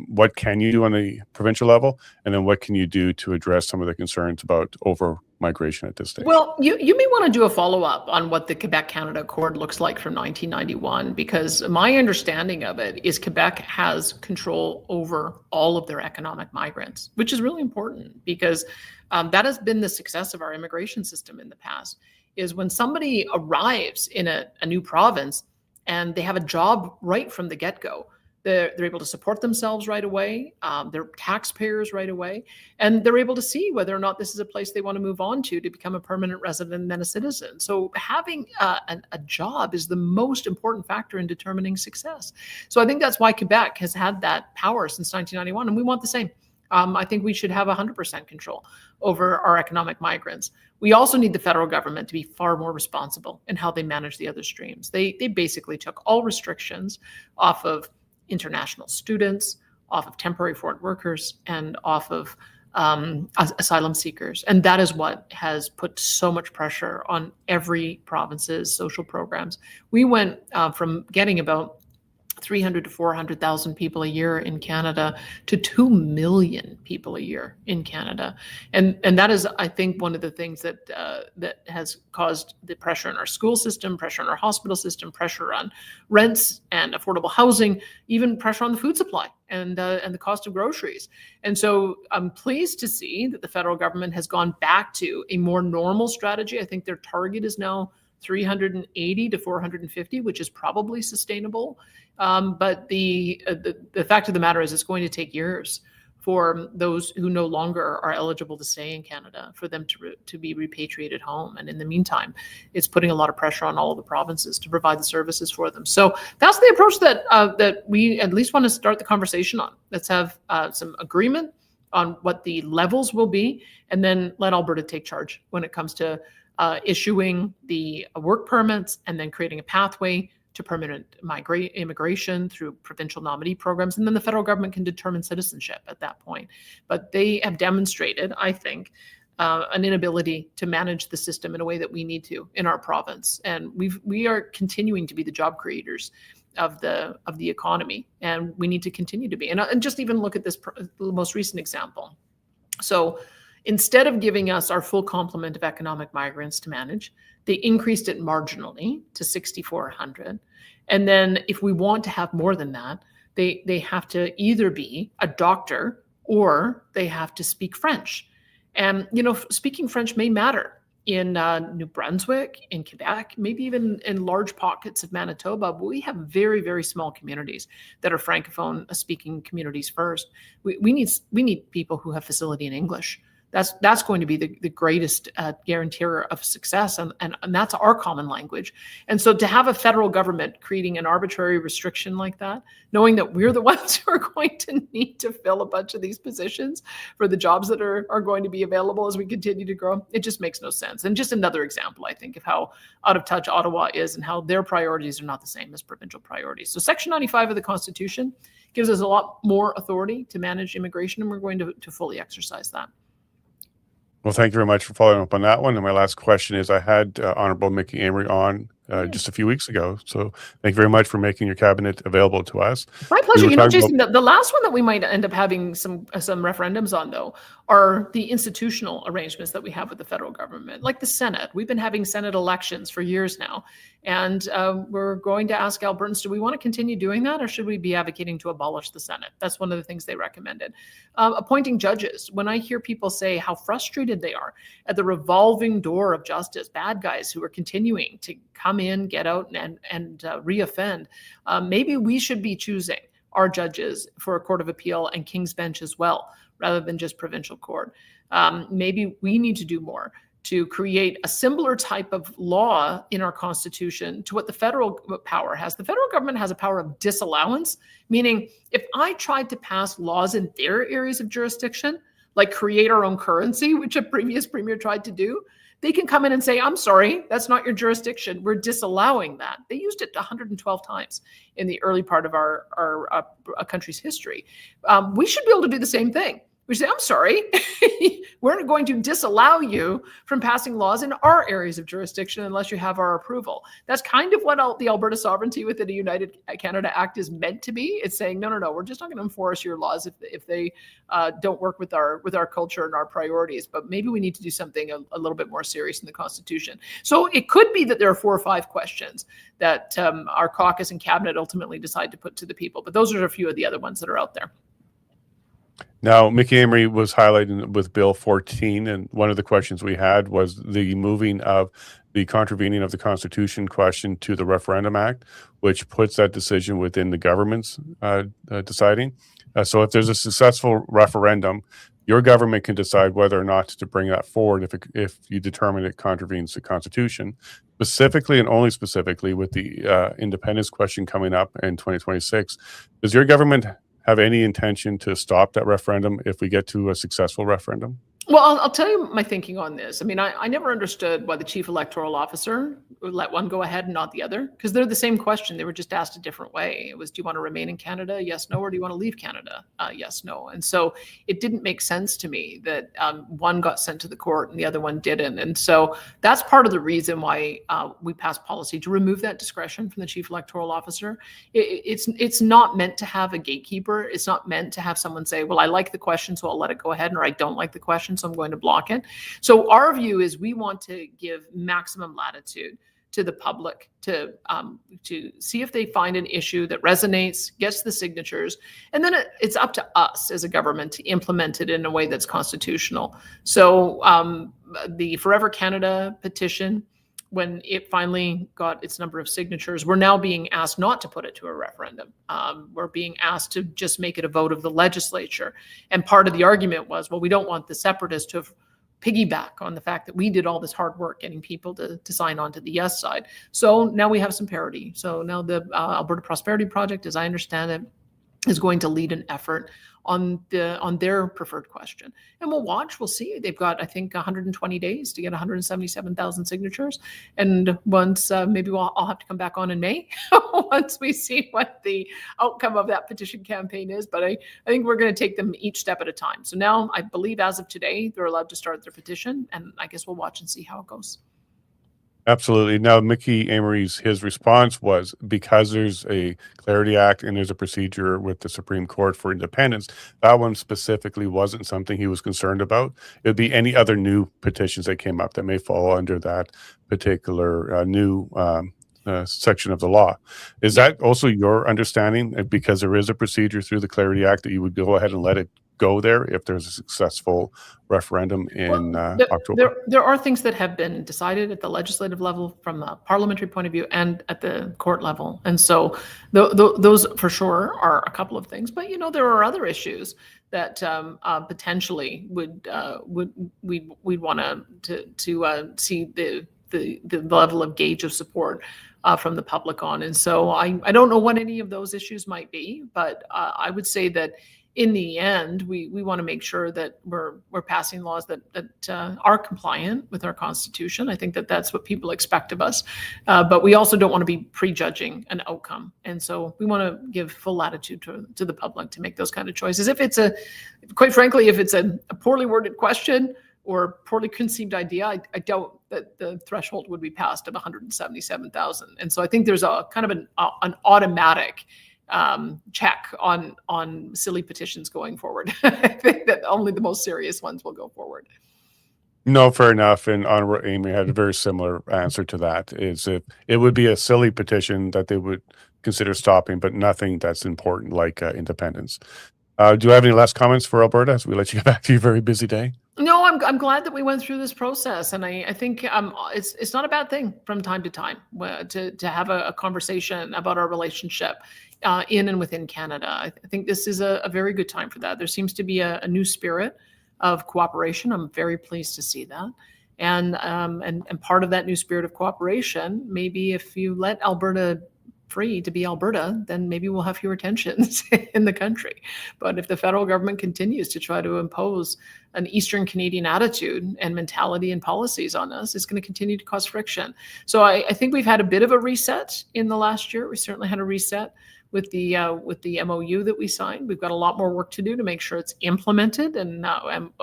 what can you do on the provincial level? And then what can you do to address some of the concerns about over-migration at this stage? Well, you may want to do a follow-up on what the Quebec-Canada Accord looks like from 1991, because my understanding of it is Quebec has control over all of their economic migrants, which is really important because that has been the success of our immigration system in the past, is when somebody arrives in a new province and they have a job right from the get-go, they're able to support themselves right away. They're taxpayers right away, and they're able to see whether or not this is a place they want to move on to become a permanent resident and then a citizen. So having a job is the most important factor in determining success. So I think that's why Quebec has had that power since 1991, and we want the same. I think we should have 100% control over our economic migrants. We also need the federal government to be far more responsible in how they manage the other streams. They basically took all restrictions off of international students, off of temporary foreign workers, and off of asylum seekers. And that is what has put so much pressure on every province's social programs. We went from getting about 300 to 400,000 people a year in Canada to 2 million people a year in Canada. And that is, I think, one of the things that has caused the pressure in our school system, pressure in our hospital system, pressure on rents and affordable housing, even pressure on the food supply and the cost of groceries. And so I'm pleased to see that the federal government has gone back to a more normal strategy. I think their target is now 380 to 450, which is probably sustainable. But the fact of the matter is it's going to take years for those who no longer are eligible to stay in Canada, for them to be repatriated home. And in the meantime, it's putting a lot of pressure on all of the provinces to provide the services for them. So that's the approach that we at least want to start the conversation on. Let's have some agreement on what the levels will be, and then let Alberta take charge when it comes to issuing the work permits and then creating a pathway to permanent immigration through provincial nominee programs. And then the federal government can determine citizenship at that point. But they have demonstrated, I think, an inability to manage the system in a way that we need to in our province. And we are continuing to be the job creators of the economy, and we need to continue to be. And just even look at this most recent example. So instead of giving us our full complement of economic migrants to manage, they increased it marginally to 6,400. And then if we want to have more than that, they have to either be a doctor or they have to speak French. And, speaking French may matter in New Brunswick, in Quebec, maybe even in large pockets of Manitoba, but we have very, very small communities that are Francophone speaking communities first. We need people who have facility in English. That's going to be the greatest guarantor of success, and that's our common language. And so to have a federal government creating an arbitrary restriction like that, knowing that we're the ones who are going to need to fill a bunch of these positions for the jobs that are going to be available as we continue to grow, it just makes no sense. And just another example, I think, of how out of touch Ottawa is and how their priorities are not the same as provincial priorities. So Section 95 of the Constitution gives us a lot more authority to manage immigration, and we're going to fully exercise that. Well, thank you very much for following up on that one. And my last question is, I had Honorable Mickey Amory on just a few weeks ago. So thank you very much for making your cabinet available to us. My We pleasure. were You know, talking Jason, about, the last one that we might end up having some referendums on, though, are the institutional arrangements that we have with the federal government, like the Senate. We've been having Senate elections for years now, and we're going to ask Albertans, do we want to continue doing that, or should we be advocating to abolish the Senate? That's one of the things they recommended. Appointing judges. When I hear people say how frustrated they are at the revolving door of justice, bad guys who are continuing to come in, get out, and reoffend, maybe we should be choosing our judges for a court of appeal and King's Bench as well, rather than just provincial court. Maybe we need to do more to create a similar type of law in our Constitution to what the federal power has. The federal government has a power of disallowance, meaning if I tried to pass laws in their areas of jurisdiction, like create our own currency, which a previous premier tried to do, they can come in and say, I'm sorry, that's not your jurisdiction. We're disallowing that. They used it 112 times in the early part of our country's history. We should be able to do the same thing. We say, I'm sorry, we're going to disallow you from passing laws in our areas of jurisdiction unless you have our approval. That's kind of what the Alberta Sovereignty within a United Canada Act is meant to be. It's saying, no, we're just not going to enforce your laws if they don't work with our culture and our priorities. But maybe we need to do something a little bit more serious in the Constitution. So it could be that there are 4 or 5 questions that our caucus and cabinet ultimately decide to put to the people. But those are a few of the other ones that are out there. now, Mickey Amory was highlighting with Bill 14, and one of the questions we had was the moving of the contravening of the Constitution question to the Referendum Act, which puts that decision within the government's deciding. So if there's a successful referendum, your government can decide whether or not to bring that forward if you determine it contravenes the Constitution. Specifically and only specifically with the independence question coming up in 2026, does your government have any intention to stop that referendum if we get to a successful referendum? Well, I'll tell you my thinking on this. I mean, I never understood why the chief electoral officer would let one go ahead and not the other, because they're the same question. They were just asked a different way. It was, do you want to remain in Canada? Yes, no. Or do you want to leave Canada? Yes, no. And so it didn't make sense to me that one got sent to the court and the other one didn't. And so that's part of the reason why we passed policy to remove that discretion from the chief electoral officer. It's not meant to have a gatekeeper. It's not meant to have someone say, well, I like the question, so I'll let it go ahead, or I don't like the question, so I'm going to block it. So our view is we want to give maximum latitude to the public to see if they find an issue that resonates, gets the signatures, and then it's up to us as a government to implement it in a way that's constitutional. So the Forever Canada petition, when it finally got its number of signatures, we're now being asked not to put it to a referendum. We're being asked to just make it a vote of the legislature. And part of the argument was, well, we don't want the separatists to piggyback on the fact that we did all this hard work getting people to sign on to the yes side. So now we have some parity. So now the Alberta Prosperity Project, as I understand it, is going to lead an effort on their preferred question. And we'll see. They've got, I think, 120 days to get 177,000 signatures. And once, maybe I'll have to come back on in May once we see what the outcome of that petition campaign is. But I think we're going to take them each step at a time. So now I believe as of today, they're allowed to start their petition. And I guess we'll watch and see how it goes. Absolutely. Now, Mickey Amory's his response was, because there's a Clarity Act and there's a procedure with the Supreme Court for independence, that one specifically wasn't something he was concerned about. It would be any other new petitions that came up that may fall under that particular new section of the law. Is that also your understanding? Because there is a procedure through the Clarity Act that you would go ahead and let it go there if there's a successful referendum in October? There are things that have been decided at the legislative level from a parliamentary point of view and at the court level. And so those for sure are a couple of things. But, there are other issues that potentially we'd want to see the level of gauge of support from the public on. And so I don't know what any of those issues might be, but I would say that in the end, we want to make sure that we're passing laws that are compliant with our Constitution. I think that that's what people expect of us. But we also don't want to be prejudging an outcome. And so we want to give full latitude to the public to make those kind of choices. Quite frankly, if it's a poorly worded question, or poorly conceived idea, I doubt that the threshold would be passed of 177,000. And so I think there's a kind of an automatic check on silly petitions going forward. I think that only the most serious ones will go forward. No, fair enough. And Honorable Amy had a very similar answer to that. Is it would be a silly petition that they would consider stopping, but nothing that's important like independence. Do you have any last comments for Alberta as we let you get back to your very busy day? No, I'm glad that we went through this process, and I think it's not a bad thing from time to time to have a conversation about our relationship in and within Canada. I think this is a very good time for that. There seems to be a new spirit of cooperation. I'm very pleased to see that. And part of that new spirit of cooperation, maybe if you let Alberta free to be Alberta, then maybe we'll have fewer tensions in the country. But if the federal government continues to try to impose an Eastern Canadian attitude and mentality and policies on us, it's going to continue to cause friction. So I think we've had a bit of a reset in the last year. We certainly had a reset with the MOU that we signed. We've got a lot more work to do to make sure it's implemented, and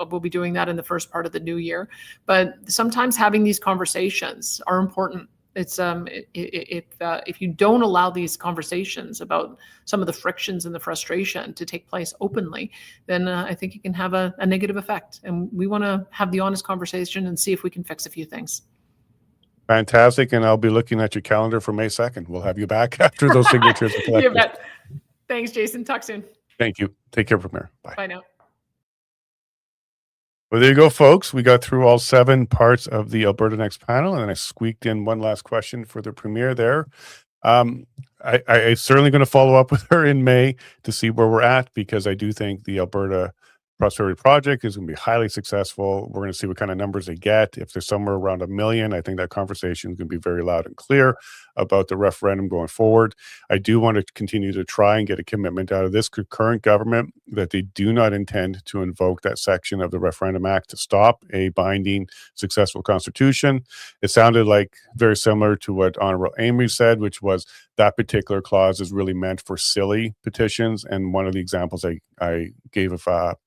we'll be doing that in the first part of the new year. But sometimes having these conversations are important. It's if you don't allow these conversations about some of the frictions and the frustration to take place openly, then I think it can have a negative effect. And we want to have the honest conversation and see if we can fix a few things. Fantastic. And I'll be looking at your calendar for May 2nd. We'll have you back after those signatures are collected. You bet. Thanks, Jason. Talk soon. Thank you. Take care, Premier. Bye. Bye now. Well, there you go, folks. We got through all 7 parts of the Alberta Next panel, and then I squeaked in one last question for the Premier there. I'm certainly going to follow up with her in May to see where we're at, because I do think the Alberta Prosperity Project is going to be highly successful. We're going to see what kind of numbers they get. If they're somewhere around 1 million, I think that conversation is going to be very loud and clear about the referendum going forward. I do want to continue to try and get a commitment out of this current government that they do not intend to invoke that section of the Referendum Act to stop a binding, successful constitution. It sounded like very similar to what Honorable Amy said, which was that particular clause is really meant for silly petitions. And one of the examples I gave of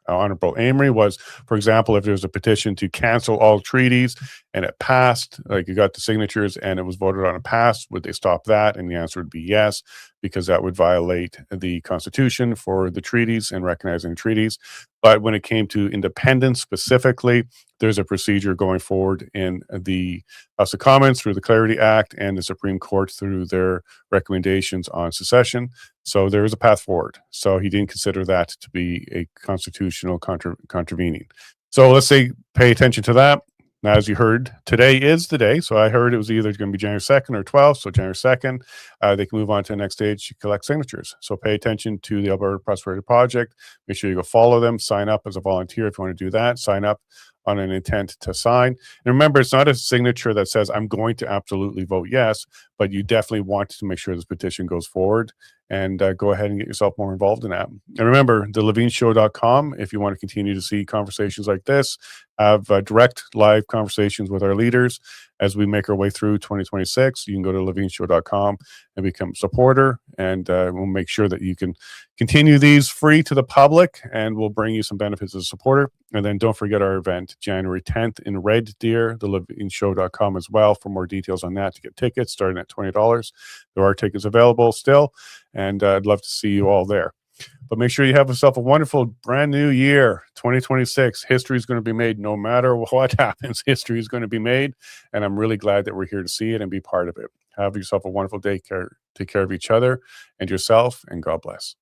Honorable Amory was, for example, if there's a petition to cancel all treaties and it passed, like you got the signatures and it was voted on and passed, would they stop that? And the answer would be yes, because that would violate the Constitution for the treaties and recognizing the treaties. But when it came to independence specifically, there's a procedure going forward in the House of Commons through the Clarity Act and the Supreme Court through their recommendations on secession. So there is a path forward. So he didn't consider that to be a constitutional contravening. So let's say pay attention to that. Now, as you heard, today is the day. So I heard it was either going to be January 2nd or 12th. So January 2nd, they can move on to the next stage to collect signatures. So pay attention to the Alberta Prosperity Project. Make sure you go follow them. Sign up as a volunteer if you want to do that. Sign up on an intent to sign. And remember, it's not a signature that says, I'm going to absolutely vote yes, but you definitely want to make sure this petition goes forward, and go ahead and get yourself more involved in that. And remember, thelavineshow.com, if you want to continue to see conversations like this, have direct live conversations with our leaders as we make our way through 2026. You can go to thelavineshow.com and become a supporter, and we'll make sure that you can continue these free to the public, and we'll bring you some benefits as a supporter. And then don't forget our event, January 10th in Red Deer, thelavineshow.com as well for more details on that, to get tickets starting at $20. There are tickets available still, and I'd love to see you all there. But make sure you have yourself a wonderful brand new year, 2026. History is going to be made no matter what happens. History is going to be made, and I'm really glad that we're here to see it and be part of it. Have yourself a wonderful day. Take care of each other and yourself, and God bless.